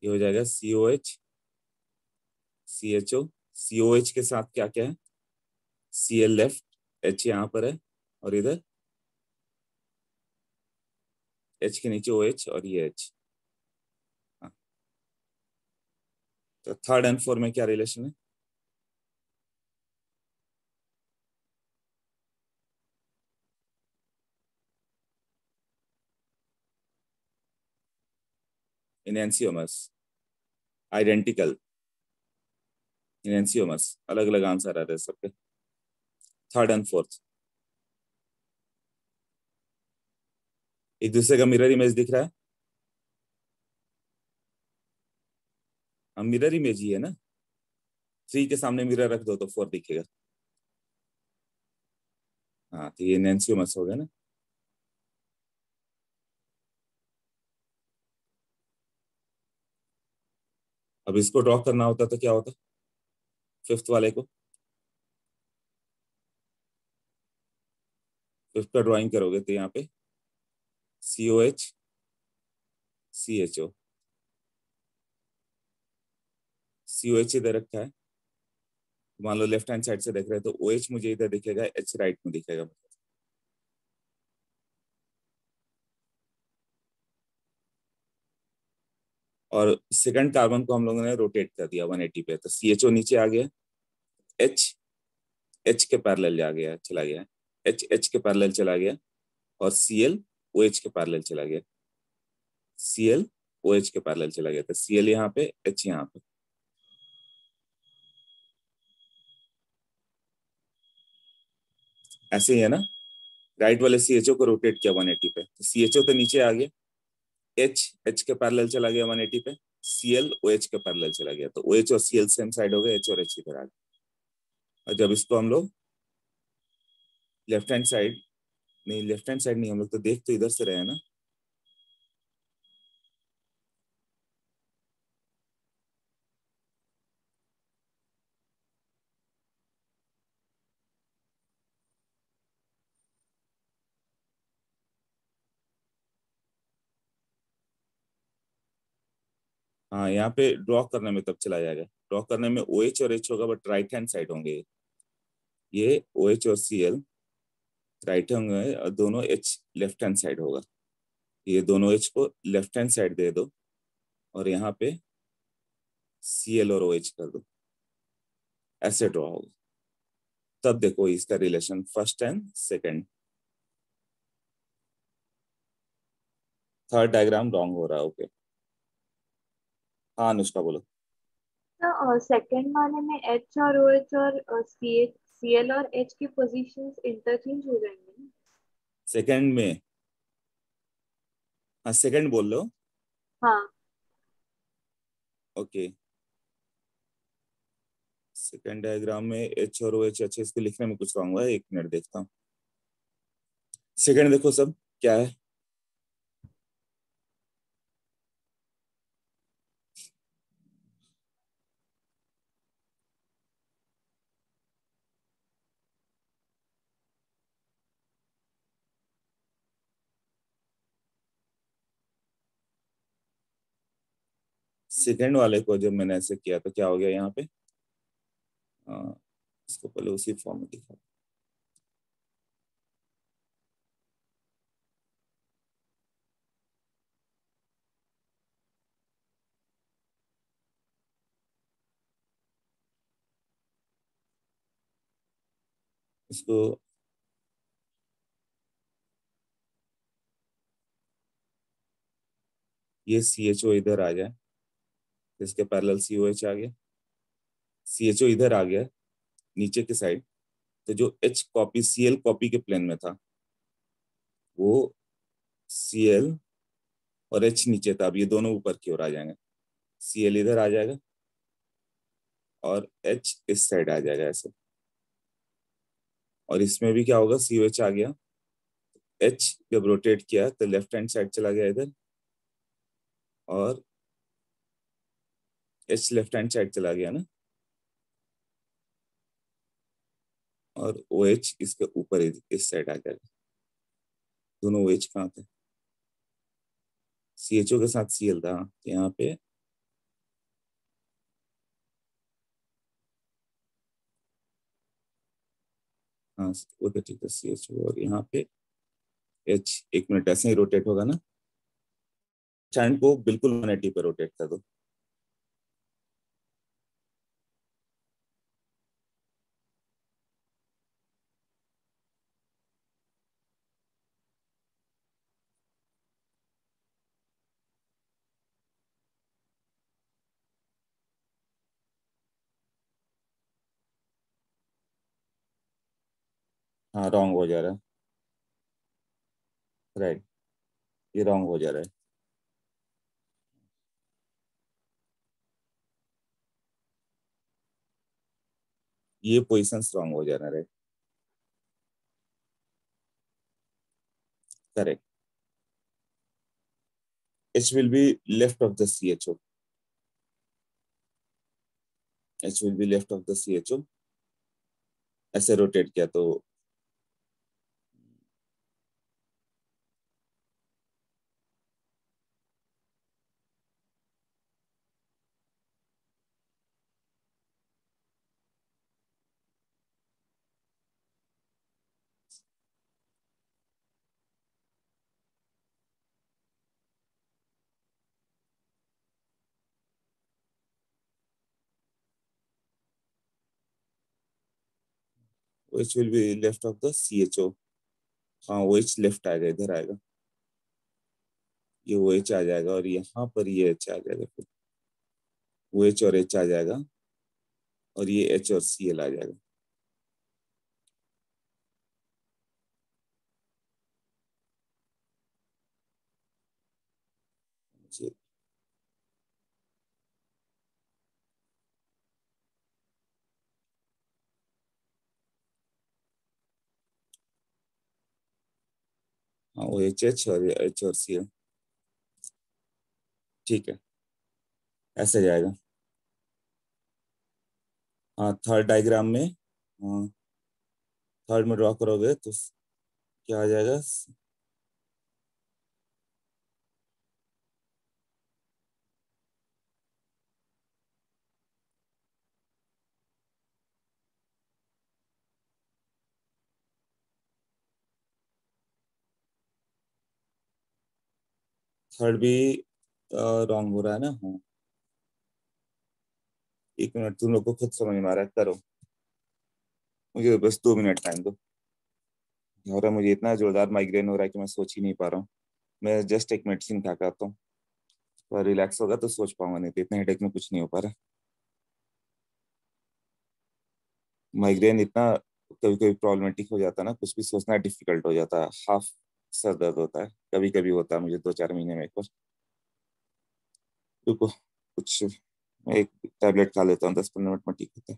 ये हो जाएगा COH CHO, COH के साथ क्या क्या है? Cl लेफ्ट, H यहाँ पर है, और इधर H के नीचे OH और ये H। हाँ, तो थर्ड एंड फोर में क्या रिलेशन है? इनएंसियोमस, आइडेंटिकल इनएंसियोमस, अलग अलग आंसर आ रहे हैं सबके। थर्ड एंड फोर्थ एक दूसरे का मिरर इमेज दिख रहा है? हम मिरर इमेज ही है ना? 3 के सामने मिरर रख दो तो 4 दिखेगा। हाँ तो ये इनएंसियोमस हो गया ना? अब इसको ड्रॉ करना होता तो क्या होता? फिफ्थ वाले को, फिफ्थ का ड्राइंग करोगे तो यहाँ पे COH CHO, COH इधर रखा है, मान लो लेफ्ट हैंड साइड से देख रहे हैं तो OH मुझे इधर दिखेगा, H राइट में दिखेगा। और सेकंड कार्बन को हम लोगों ने रोटेट कर दिया 180 पे, तो CHO नीचे आ गया, H के पैरेलल जा गया, चला गया, H के पैरेलल चला गया, और Cl OH के पैरेलल चला गया, Cl OH के पैरेलल चला गया, तो Cl यहाँ पे, H यहाँ पे। ऐसे ही है ना, राइट वाले CHO को रोटेट किया 180 पे, तो CHO तो नीचे आ गया, H के पैरेलल चला गया 180 पे, Cl OH के पैरेलल चला गया, तो OH और Cl सेम साइड हो गए, H और H इधर आ गया। और जब इसको हम लोग लेफ्ट हैंड साइड, नहीं लेफ्ट हैंड साइड नहीं, हम लोग तो देख तो इधर से रहे हैं ना, हाँ यहाँ पे ड्रॉ करने में तब चला जाएगा, ड्रॉ करने में OH और H होगा, बट राइट हैंड साइड होंगे, ये OH और Cl राइट होंगे और दोनों H लेफ्ट हैंड साइड होगा, ये दोनों H को लेफ्ट हैंड साइड दे दो और यहाँ पे Cl और OH कर दो, ऐसे ड्रॉ होगा। तब देखो इसका relation first and second. Third diagram wrong हो रहा है, ओके। हाँ अनुष्का बोलो। तो सेकंड वाले में H और OH और Cl और H की पोजीशंस इंटरचेंज हो जाएंगे ना? सेकंड में, हाँ सेकंड बोल लो। हाँ। ओके, सेकंड डायग्राम में H और OH, अच्छा इसको लिखने में कुछ रॉन्ग हुआ है, एक मिनट देखता हूँ। सेकंड देखो सब क्या है, सेकंड वाले को जब मैंने ऐसे किया तो क्या हो गया यहाँ पे, इसको पहले उसी फॉर्म में दिखा। इसको ये CHO इधर आ जाए, इसके पैरेलल COH आ गया, CHO इधर आ गया नीचे की साइड, तो जो H कॉपी Cl कॉपी के प्लेन में था वो Cl और H नीचे था, अब ये दोनों ऊपर की ओर आ जाएंगे, Cl इधर आ जाएगा और H इस साइड आ जाएगा ऐसे, और इसमें भी क्या होगा, COH आ गया, H जब रोटेट किया तो लेफ्ट हैंड साइड चला गया इधर, और H लेफ्ट हैंड साइड चला गया ना, और OH इसके ऊपर इस साइड आ जाएगा। दोनों OH कहाँ थे, CHO के साथ Cl था, तो यहाँ पे हाँ वो तो ठीक है, CHO और यहाँ पे H, एक मिनट ऐसे ही रोटेट होगा ना, स्टैंड को बिल्कुल 180 पे रोटेट कर दो, हाँ रॉन्ग हो जा रहा है, राइट, ये रॉन्ग हो जा रहा है, ये पोजिशंस रॉन्ग हो जा रहा है, right, correct. H will be left of the CHO, H will be left of the CHO, ऐसे रोटेट किया तो OH will be left of the CHO। हाँ OH लेफ्ट आएगा, इधर आएगा, ये OH आ जाएगा और यहाँ पर ये H आ जाएगा, फिर OH और H आ जाएगा और ये H और Cl आ जाएगा। जी। हाँ OH और ये H और Cl, ठीक है, ऐसे जाएगा। हाँ थर्ड डायग्राम में, हाँ थर्ड में ड्रॉ करोगे तो क्या आ जाएगा? थर्ड भी रॉन्ग हो रहा है ना? हाँ, एक मिनट, तुम लोग को खुद समझ में आ रहा है, करो, मुझे बस 2 मिनट टाइम दो। हो रहा है मुझे, इतना जोरदार माइग्रेन हो रहा है कि मैं सोच ही नहीं पा रहा हूँ। मैं जस्ट एक मेडिसिन खा के आता हूँ, और रिलैक्स होगा तो सोच पाऊंगा, नहीं तो इतने हेडेक में कुछ नहीं हो पा रहा। माइग्रेन इतना कभी कभी प्रॉब्लमेटिक हो जाता है ना, कुछ भी सोचना डिफिकल्ट हो जाता है। हाफ सर दर्द होता है, कभी कभी होता है मुझे 2-4 महीने में एक बार। रुको कुछ, मैं एक टैबलेट खा लेता हूँ, 10-15 मिनट में ठीक होता है।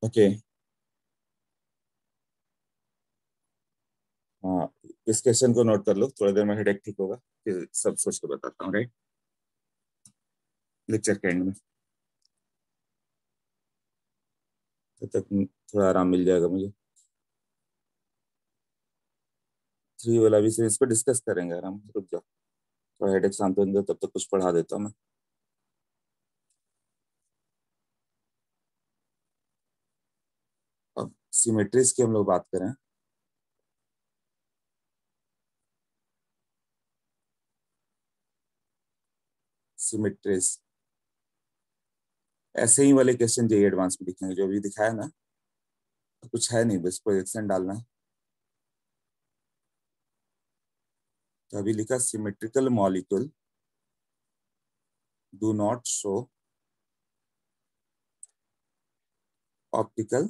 ओके, हाँ इस क्वेश्चन को नोट कर लो, थोड़ी देर में हेडेक ठीक होगा, फिर सब सोच के बताता हूँ, राइट, लेक्चर के एंड में। तब तक थोड़ा आराम मिल जाएगा मुझे। 3 वाला भी इस पर डिस्कस करेंगे आराम से, रुक जाओ थोड़ा हेडेक शांत होने दो, तब तक कुछ पढ़ा देता हूँ मैं। अब सिमेट्रीज की हम लोग बात करें। सिमेट्रीज ऐसे ही वाले क्वेश्चन जेईई एडवांस में दिखेंगे, जो अभी दिखाया ना, तो कुछ है नहीं, बस प्रोजेक्शन डालना है। तो अभी लिखा symmetrical molecule do not show optical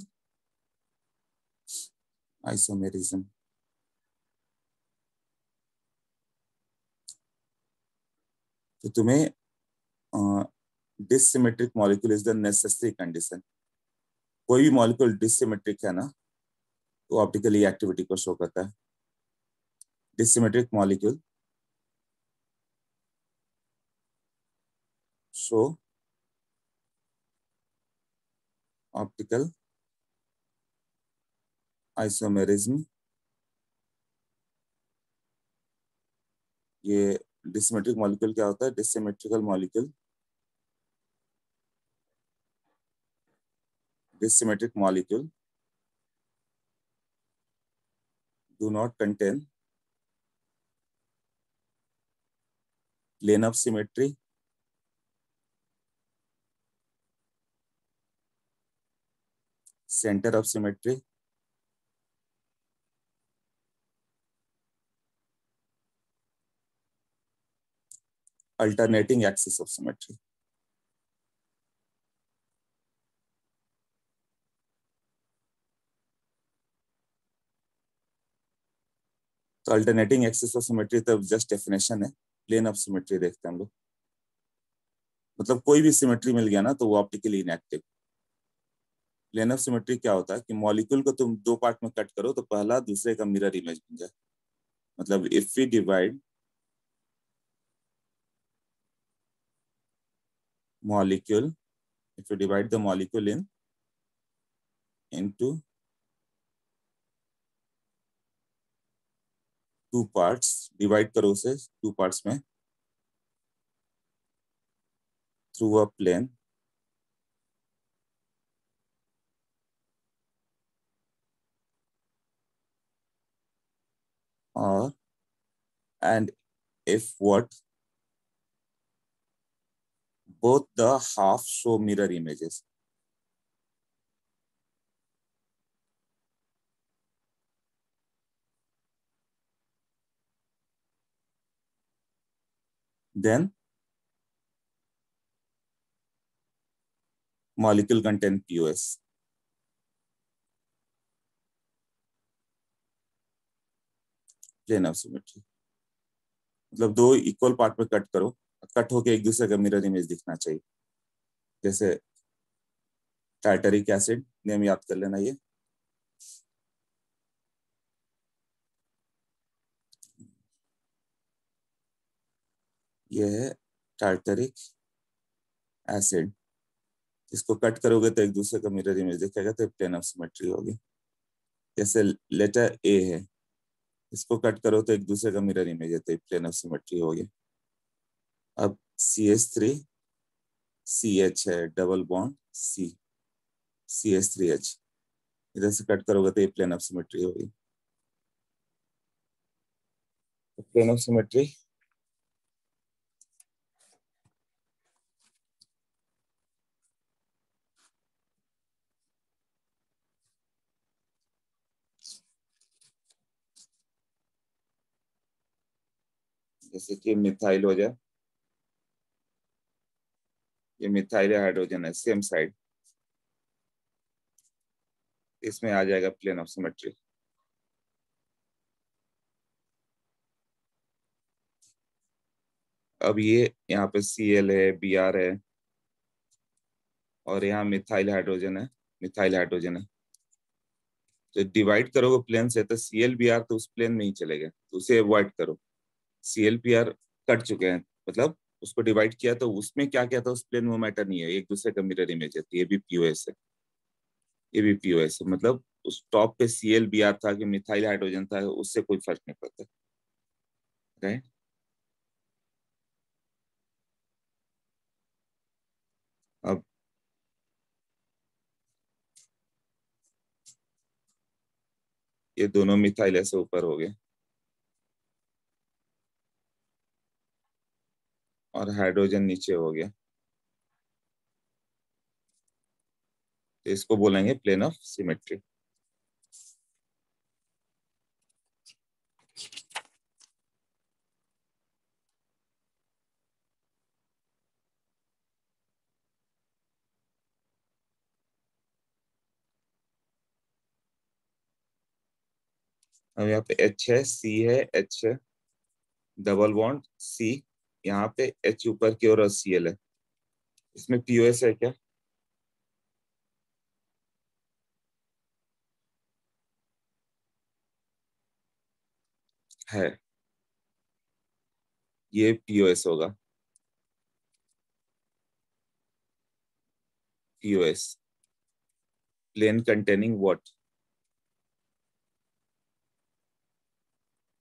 isomerism. तो तुम्हें dissymmetric molecule is the necessary condition. कोई भी मॉलिक्यूल डिसिमेट्रिक है ना, तो ऑप्टिकली एक्टिविटी को शो करता है। Dissymmetric molecule show optical isomerism. ये डिसिमेट्रिक मॉलिक्यूल क्या होता है? Dissymmetrical molecule, dissymmetric molecule do not contain plane of symmetry, center of symmetry, alternating axis of symmetry। तो अल्टरनेटिंग एक्सिस ऑफ सिमेट्री तो just definition है। Plane of symmetry देखते हैं हम लोग। मतलब कोई भी सिमेट्री मिल गया ना, तो वो optically inactive. Plane of symmetry क्या होता है कि मॉलिक्यूल को तुम 2 पार्ट में कट करो तो पहला दूसरे का मिरर इमेज बन जाए। मतलब if we divide molecule, if you divide the molecule into 2 parts, divide करो उसे 2 पार्ट्स में थ्रू अ प्लेन, और and if what both the half show mirror images, then molecule contain POS। Plane of symmetry मतलब 2 equal part में cut करो, cut होके एक दूसरे का मिरर इमेज दिखना चाहिए। जैसे टार्टरिक एसिड, नेम याद कर लेना ये है टार्टरिक एसिड। इसको कट करोगे तो एक दूसरे का मिरर इमेज दिखेगा, तो प्लेन ऑफ सिमेट्री होगी। जैसे लेटर ए है, इसको कट करो तो एक दूसरे का मिरर इमेज है, तो प्लेन ऑफ सिमेट्री होगी। अब CH3 CH है, डबल बॉन्ड CH3H, इधर से कट करोगे तो ये प्लेन ऑफ सिमेट्री होगी। प्लेन ऑफ सिमेट्री जैसे कि मिथाइल हो जाए, ये मिथाइल हाइड्रोजन है सेम साइड, इसमें आ जाएगा प्लेन ऑफ सिमेट्री। अब ये यहाँ पे Cl है, Br है, और यहाँ मिथाइल हाइड्रोजन है, मिथाइल हाइड्रोजन है। तो डिवाइड करोगे प्लेन से, तो Cl Br तो उस प्लेन में ही चलेगा, तो उसे अवॉइड करो। Cl Br कट चुके हैं, मतलब उसको डिवाइड किया तो उसमें क्या क्या था उस प्लेन में मैटर नहीं है, एक दूसरे का मिरर इमेज है, तो ये भी POS है। ये भी पीओएस है, मतलब उस टॉप पे सीएल बी आर था कि मिथाइल हाइड्रोजन था, उससे कोई फर्क नहीं पड़ता, राइट। अब ये दोनों मिथाइल ऐसे ऊपर हो गए और हाइड्रोजन नीचे हो गया, तो इसको बोलेंगे प्लेन ऑफ सिमेट्री। अब यहाँ पे H है, C है, H है, डबल बॉन्ड C, यहाँ पे H ऊपर की ओर Cl है। इसमें पीओएस है क्या? है, ये पीओएस होगा, POS plane containing what?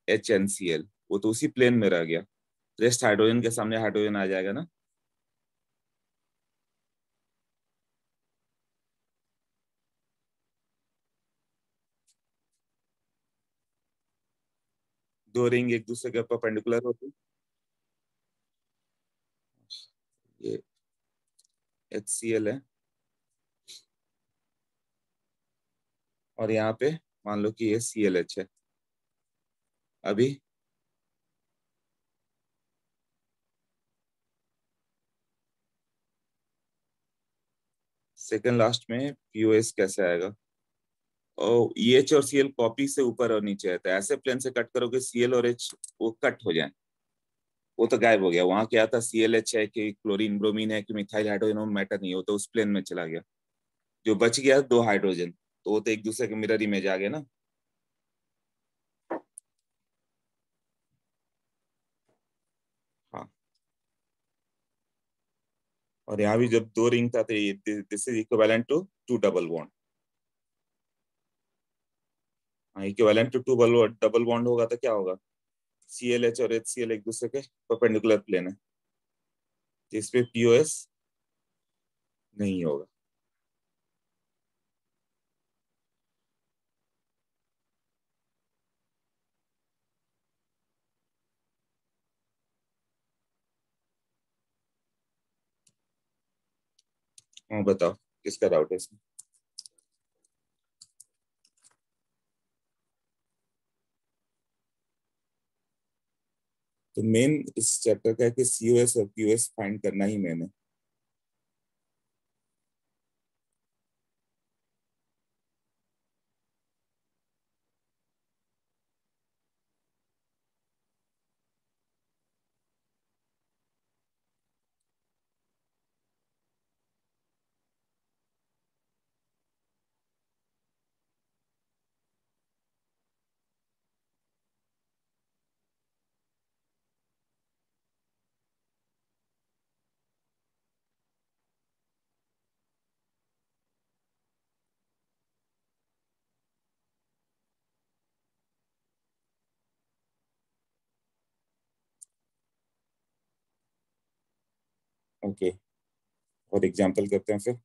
HNCl, वो तो उसी प्लेन में रह गया, रेस्ट हाइड्रोजन के सामने हाइड्रोजन आ जाएगा ना। दो रिंग एक दूसरे के परपेंडिकुलर होती, ये HCl है, और यहाँ पे मान लो कि ये ClH है। अभी सेकंड लास्ट में पीओएस कैसे आएगा? और EH और Cl कॉपी से ऊपर और नीचे है, तो ऐसे प्लेन से कट करोगे Cl और H वो कट हो जाए, वो तो गायब हो गया। वहां क्या था, ClH है कि क्लोरीन ब्रोमीन है कि मिथाइल हाइड्रोजन, वो मैटर नहीं, वो तो उस प्लेन में चला गया। जो बच गया दो हाइड्रोजन, तो वो तो एक दूसरे के मिरर इमेज आ गए ना। हाँ, और यहाँ भी जब दो रिंग था तो this is equivalent to two double bond. हाँ, equivalent to two double bond होगा तो क्या होगा, ClH और HCl एक दूसरे के परपेंडिकुलर प्लेन है, तो इस पे पीओएस नहीं होगा। हाँ बताओ, किसका डाउट है इसमें? तो मेन इस चैप्टर का है कि COS और POS फाइंड करना ही मेन है। ओके, और एग्जांपल करते हैं फिर।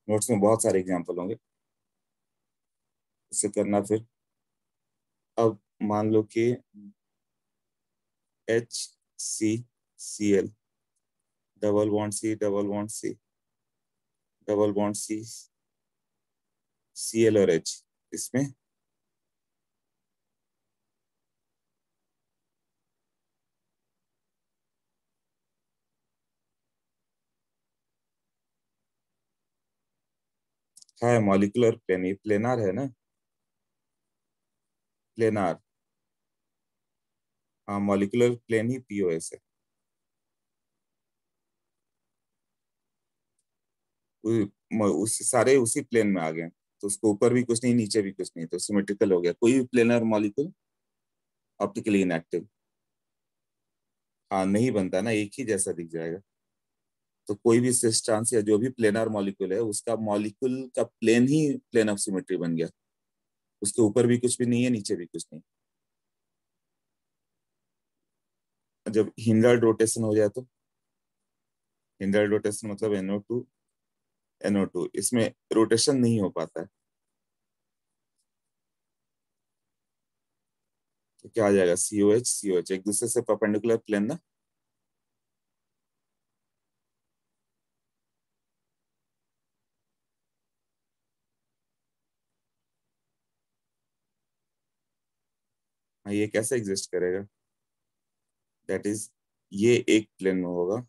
नोट्स में बहुत सारे एग्जांपल होंगे, इससे करना फिर। अब मान लो कि HCCl, double bond C, double bond C, double bond C, Cl और H, इसमें है मॉलिक्यूलर प्लेन, ये प्लेनार है ना, प्लेनार। हाँ, मॉलिक्यूलर प्लेन ही पीओएस है। उस सारे उसी प्लेन में आ गए, तो उसको ऊपर भी कुछ नहीं नीचे भी कुछ नहीं, तो सिमेट्रिकल हो गया। कोई भी प्लेनर मॉलिक्यूल ऑप्टिकली इनएक्टिव, हाँ नहीं बनता ना, एक ही जैसा दिख जाएगा। तो कोई भी सिस्टांस या जो भी प्लेनर मॉलिक्यूल है उसका मॉलिक्यूल का प्लेन ही प्लेन ऑफ सिमेट्री बन गया, उसके ऊपर भी कुछ भी नहीं है, नीचे भी कुछ नहीं। जब हिंडर्ड रोटेशन हो जाए तो, हिंडर्ड रोटेशन मतलब NO2 NO2, इसमें रोटेशन नहीं हो पाता है, तो क्या आ जाएगा, COH COH, एक दूसरे से परपेंडिकुलर प्लेन ना। हाँ, ये कैसे एग्जिस्ट करेगा, दैट इज ये एक प्लेन में होगा,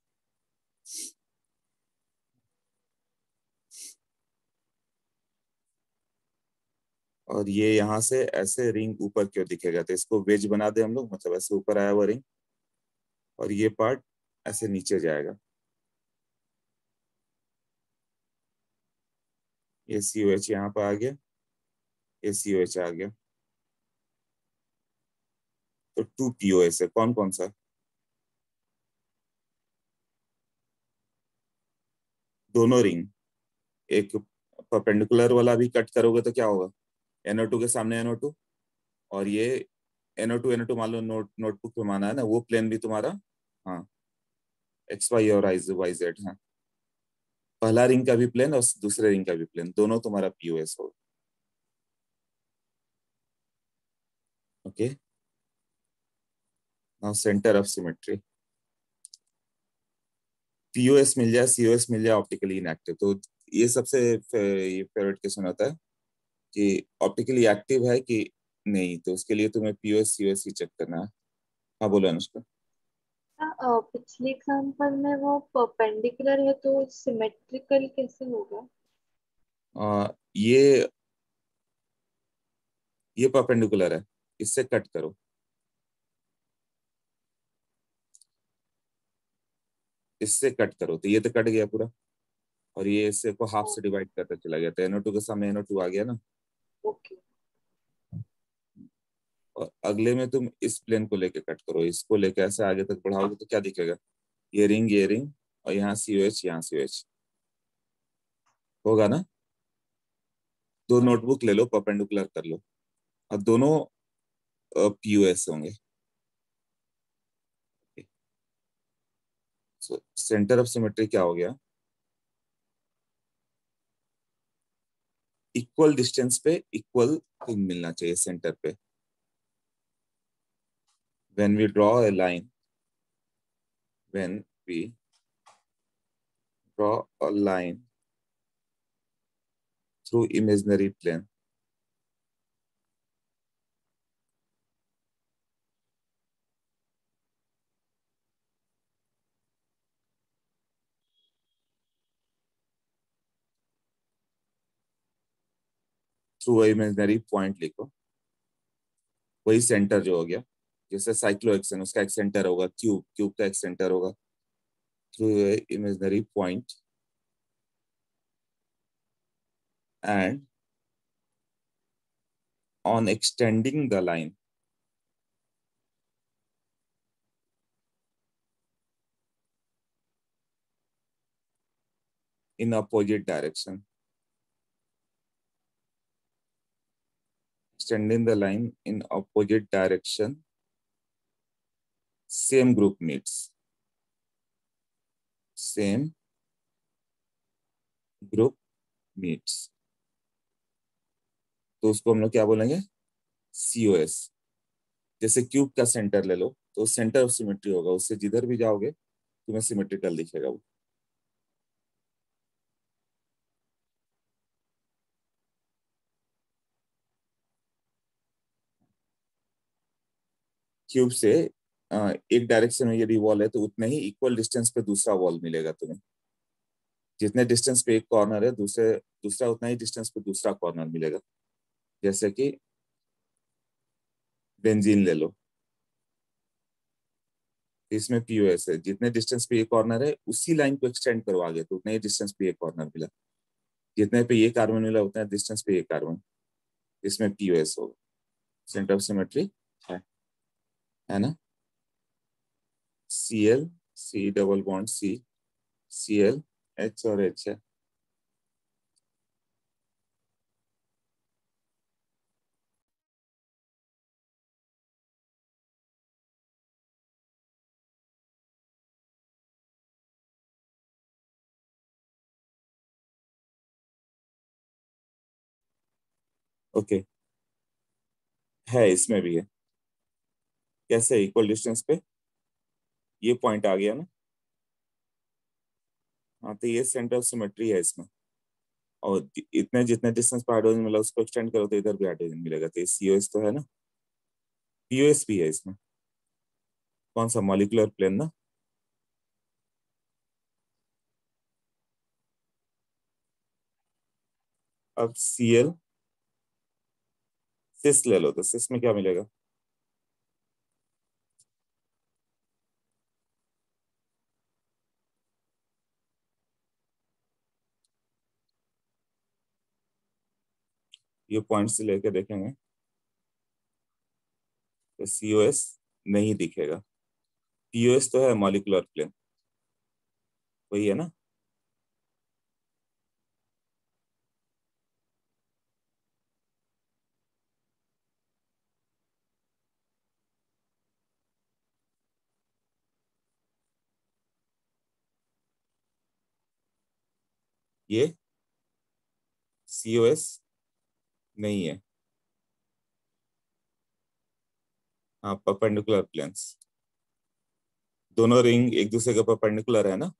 और ये यहाँ से ऐसे रिंग ऊपर क्यों दिखेगा, तो इसको वेज बना दे हम लोग, मतलब ऐसे ऊपर आया हुआ रिंग, और ये पार्ट ऐसे नीचे जाएगा, ये COH यहाँ पर आ गया, ये COH आ गया, तो 2 POS है, कौन कौन सा, दोनों रिंग। एक परपेंडिकुलर वाला भी कट करोगे तो क्या होगा, NO2 के सामने NO2, और ये NO2 मान लो नोटबुक पे माना है ना, वो प्लेन भी तुम्हारा, हाँ, XY और YZ, हाँ, पहला रिंग का भी प्लेन और दूसरे रिंग का भी प्लेन, दोनों तुम्हारा POS होगा। Okay, now centre of symmetry, POS मिल जाए, COS मिल जाए ऑप्टिकली इनएक्टिव, तो ये सबसे ये फेवरेट क्वेश्चन होता है कि ऑप्टिकली एक्टिव है कि नहीं, तो उसके लिए तुम्हें POS COS ही चेक करना है। हाँ बोलो अनुष्का। पिछले एग्जांपल में वो परपेंडिकुलर है तो सिमेट्रिकल कैसे होगा? ये परपेंडिकुलर है, इससे कट करो, इससे कट करो, तो ये तो कट गया पूरा, और ये इससे को हाफ से डिवाइड करता चला गया, तो NO2 के सामने NO2 आ गया ना। ओके। और अगले में तुम इस प्लेन को लेके कट करो, इसको लेके ऐसे आगे तक बढ़ाओगे तो क्या दिखेगा, ये रिंग, और यहाँ COH यहाँ COH होगा ना। दो नोटबुक ले लो, परपेंडिकुलर कर लो, और दोनों POS होंगे। सेंटर ऑफ सिमेट्री क्या हो गया, इक्वल डिस्टेंस पे इक्वल थिंग मिलना चाहिए सेंटर पे। when we draw a line when we draw a line through imaginary plane, through imaginary point लिखो, वही सेंटर जो हो गया, जैसे साइक्लोहेक्सेन उसका एक सेंटर होगा, क्यूब का एक सेंटर होगा, through imaginary point and on extending the line in opposite direction, extending the line in opposite direction, same group meets, same group meets, तो उसको हम लोग क्या बोलेंगे, COS। जैसे क्यूब का सेंटर ले लो, तो सेंटर ऑफ सिमेट्री होगा, उससे जिधर भी जाओगे तुम्हें सिमेट्रिकल दिखेगा वो। क्यूब से एक डायरेक्शन में यदि वॉल है तो उतने ही इक्वल डिस्टेंस पे दूसरा वॉल मिलेगा तुम्हें, जितने डिस्टेंस पे एक कॉर्नर है दूसरा उतना ही डिस्टेंस पे दूसरा कॉर्नर मिलेगा। जैसे कि बेंजीन ले लो, इसमें POS है, जितने डिस्टेंस पे ये कॉर्नर है उसी लाइन को एक्सटेंड करो आगे, तो उतने ही डिस्टेंस पे ये कॉर्नर मिला, जितने पे ये कार्बन मिला उतना डिस्टेंस पे ये कार्बन, इसमें POS होगा, सेंटर ऑफ सिमेट्री है ना। Cl C double bond C Cl, H और H है। ओके, है इसमें भी है। कैसे? इक्वल डिस्टेंस पे ये पॉइंट आ गया ना। हाँ, तो ये सेंटर ऑफ सिमेट्री है इसमें। और इतने जितने डिस्टेंस पर हाइड्रोजन मिला उसको एक्सटेंड करो तो इधर भी हाइड्रोजन मिलेगा। तो ये COS तो है ना, POS भी है इसमें। कौन सा? मॉलिक्यूलर प्लेन ना। अब Cl सिस ले लो, तो सिस में क्या मिलेगा? ये पॉइंट से लेके देखेंगे तो COS नहीं दिखेगा। POS तो है मॉलिक्यूलर प्लेन, वही है ना। ये COS नहीं है। हाँ, परपेंडिकुलर प्लेन्स, दोनों रिंग एक दूसरे के परपेंडिकुलर है ना।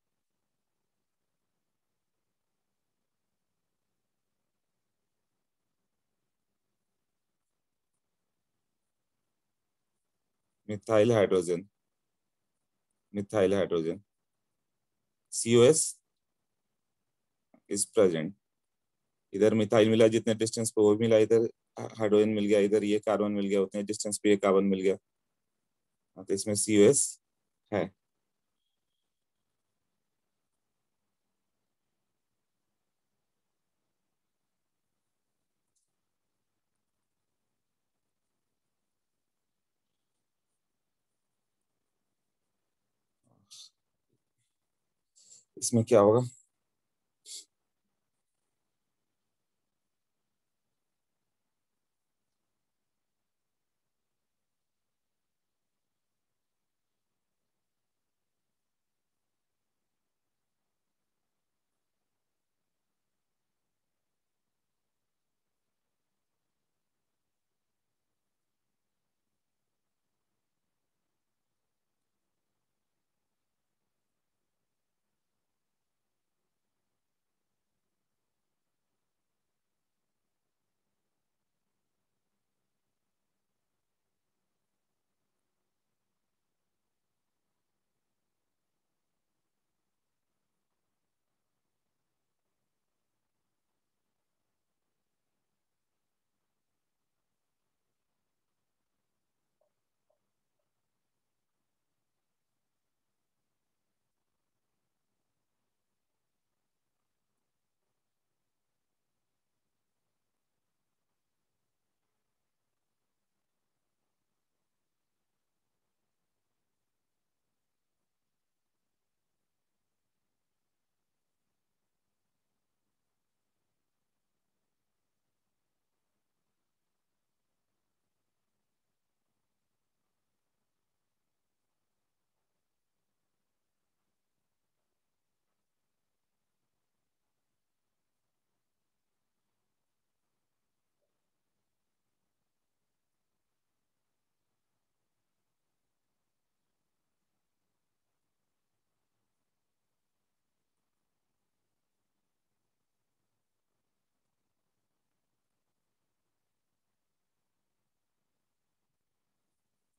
Methyl hydrogen, methyl hydrogen, COS is present. इधर मिथाइल मिला जितने डिस्टेंस पे वो मिला, इधर हाइड्रोजन मिल गया, इधर ये कार्बन मिल गया, उतने डिस्टेंस पे ये कार्बन मिल गया। हाँ, तो इसमें COS है। इसमें क्या होगा?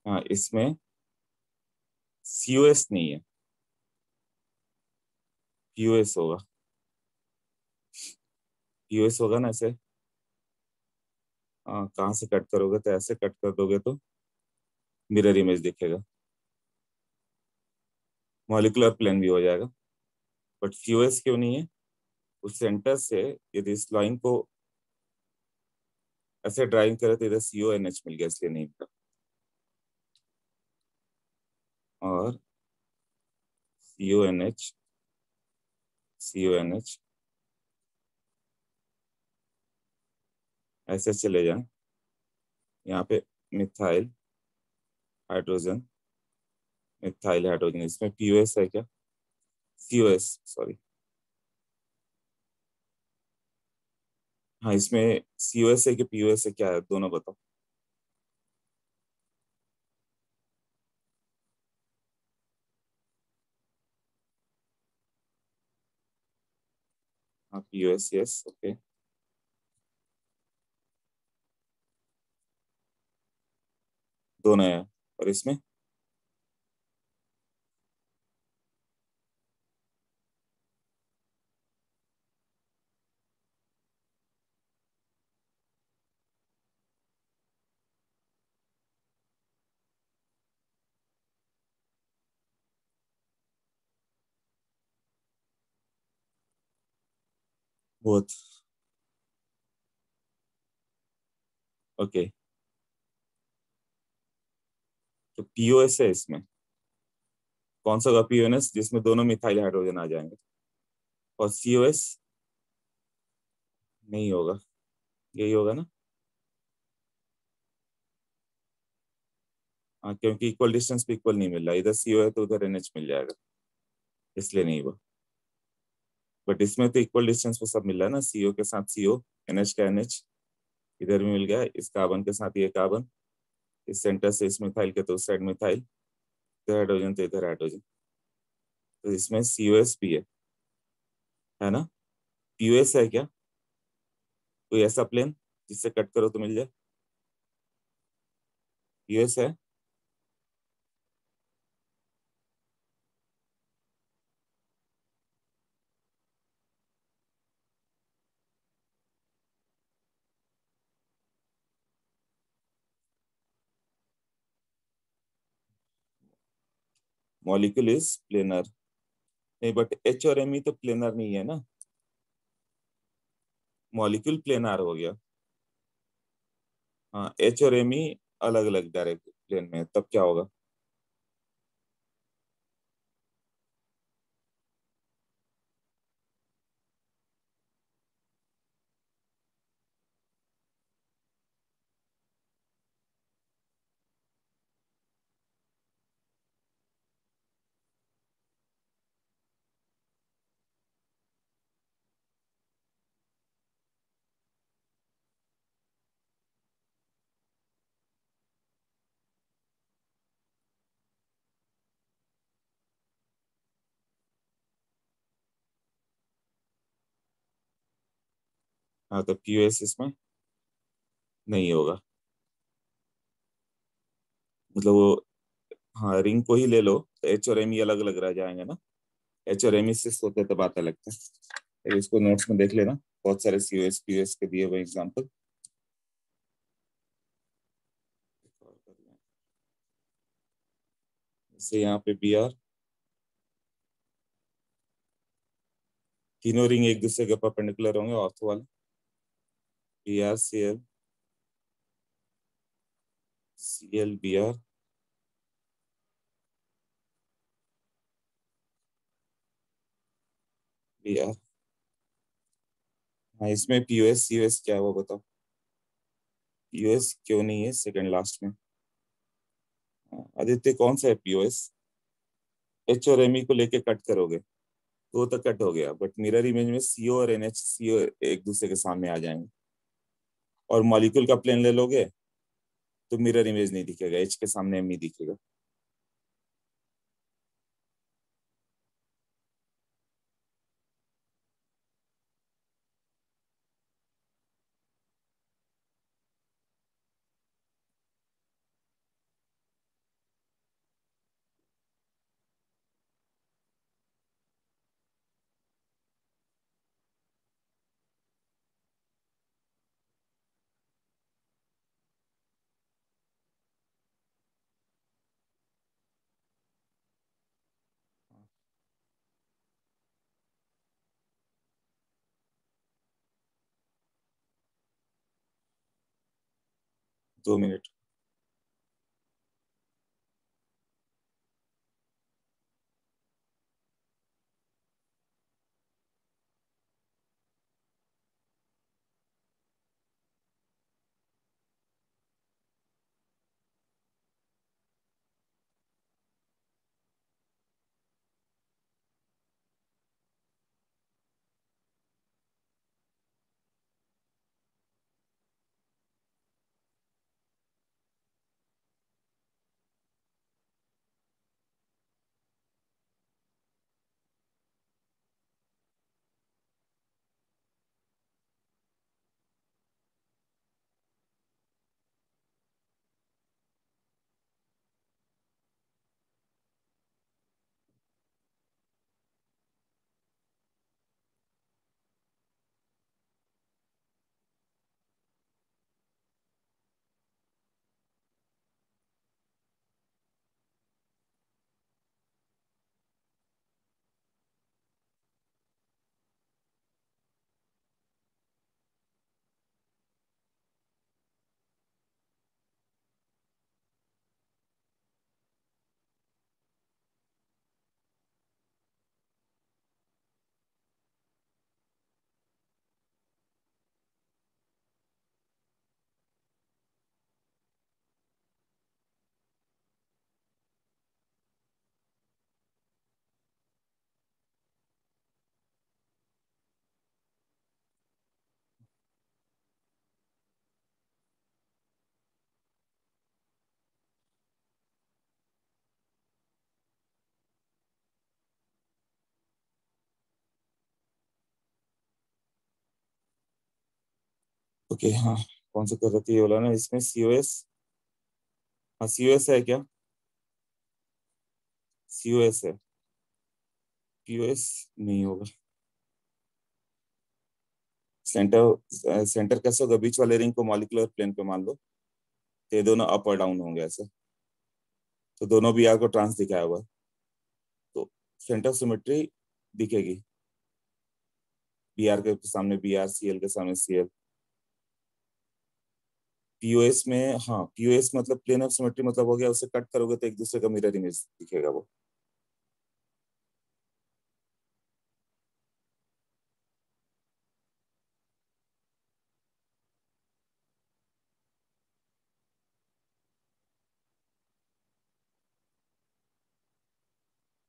हाँ, इसमें COS नहीं है, POS होगा। POS होगा ना ऐसे। हाँ, कहाँ से कट करोगे? तो ऐसे कट कर दोगे तो मिरर इमेज दिखेगा, मॉलिक्यूलर प्लेन भी हो जाएगा। बट COS क्यों नहीं है? उस सेंटर से यदि इस लाइन को ऐसे ड्राइंग करे तो इधर CONH मिल गया, इसलिए नहीं मिला। और CONH CONH, ऐसे चले जाएं, यहाँ पे मिथाइल हाइड्रोजन, मिथाइल हाइड्रोजन, इसमें POS है क्या? COS, सॉरी, हाँ इसमें COS है कि POS है, क्या है दोनों बताओ। हाँ POS, यस, ओके, दोनों है। और इसमें बहुत, ओके, तो POS है इसमें, कौन सा होगा PONS जिसमें दोनों मिथाइल हाइड्रोजन आ जाएंगे? और COS नहीं होगा, यही होगा ना? हाँ, क्योंकि इक्वल डिस्टेंस पे इक्वल नहीं मिल रहा, इधर CO है तो उधर NH मिल जाएगा, इसलिए नहीं हुआ। बट इसमें तो इक्वल डिस्टेंस पे सब मिल रहा है ना, CO के साथ CO, NH का NH, इधर भी मिल गया, इस कार्बन के साथ ये कार्बन, इस सेंटर से इस मिथाइल के तो उस साइड मिथाइल, इधर हाइड्रोजन तो इधर हाइड्रोजन, तो इसमें COS भी है ना? POS है क्या कोई ऐसा प्लेन जिससे कट करो तो मिल जाए? POS है? मॉलिक्यूल इज प्लेनर, नहीं बट H और Me तो प्लेनर नहीं है ना, मॉलिक्यूल प्लेनर हो गया। हाँ H और Me अलग अलग डायरेक्ट प्लेन में, तब क्या होगा? हाँ तो POS इसमें नहीं होगा, मतलब वो, हाँ रिंग को ही ले लो तो H और Me अलग अलग रह जाएंगे ना, H और Me से होते तो बात अलग था। तो इसको नोट्स में देख लेना, बहुत सारे COS POS के दिए हुए एग्जाम्पल। जैसे यहाँ पे Br, तीनों रिंग एक दूसरे के परपेंडिकुलर होंगे ऑर्थो वाले, BrCl, ClBr, Br। हाँ इसमें POS COS क्या है वो बताओ? POS क्यों नहीं है सेकंड लास्ट में? हाँ, आदित्य कौन सा है POS? H और Me को लेके कट करोगे तो वो तो कट हो गया, बट मिरर इमेज में CO और NH, CO एक दूसरे के सामने आ जाएंगे। और मॉलिक्यूल का प्लेन ले लोगे तो मिरर इमेज नहीं दिखेगा, H के सामने Me दिखेगा। दो मिनट। ओके हाँ, कौन सा कर रहे थे ये वाला ना, इसमें सीओएस, हाँ सीओएस है क्या, सीओएस है, पीओएस नहीं होगा। सेंटर सेंटर कैसे होगा, बीच वाले रिंग को मॉलिक्यूलर प्लेन पे मान लो, तो ये दोनों अप और डाउन होंगे ऐसे, तो दोनों बी आर को ट्रांस दिखाया हुआ है, तो सेंटर सिमेट्री दिखेगी, बी आर के सामने बी आर, सी एल के सामने सी एल। पीओएस में हाँ, पीओएस मतलब प्लेन ऑफ सिमेट्री मतलब हो गया, उसे कट करोगे तो एक दूसरे का मिरर इमेज दिखेगा वो।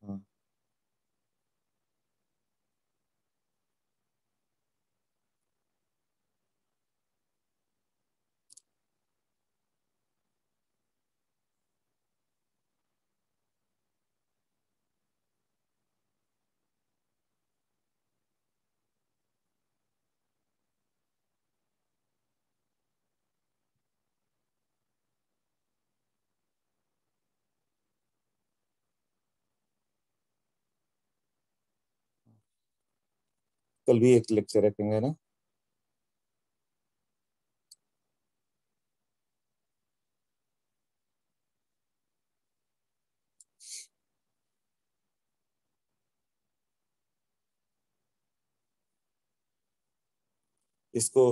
हाँ कल भी एक लेक्चर रखेंगे ना। इसको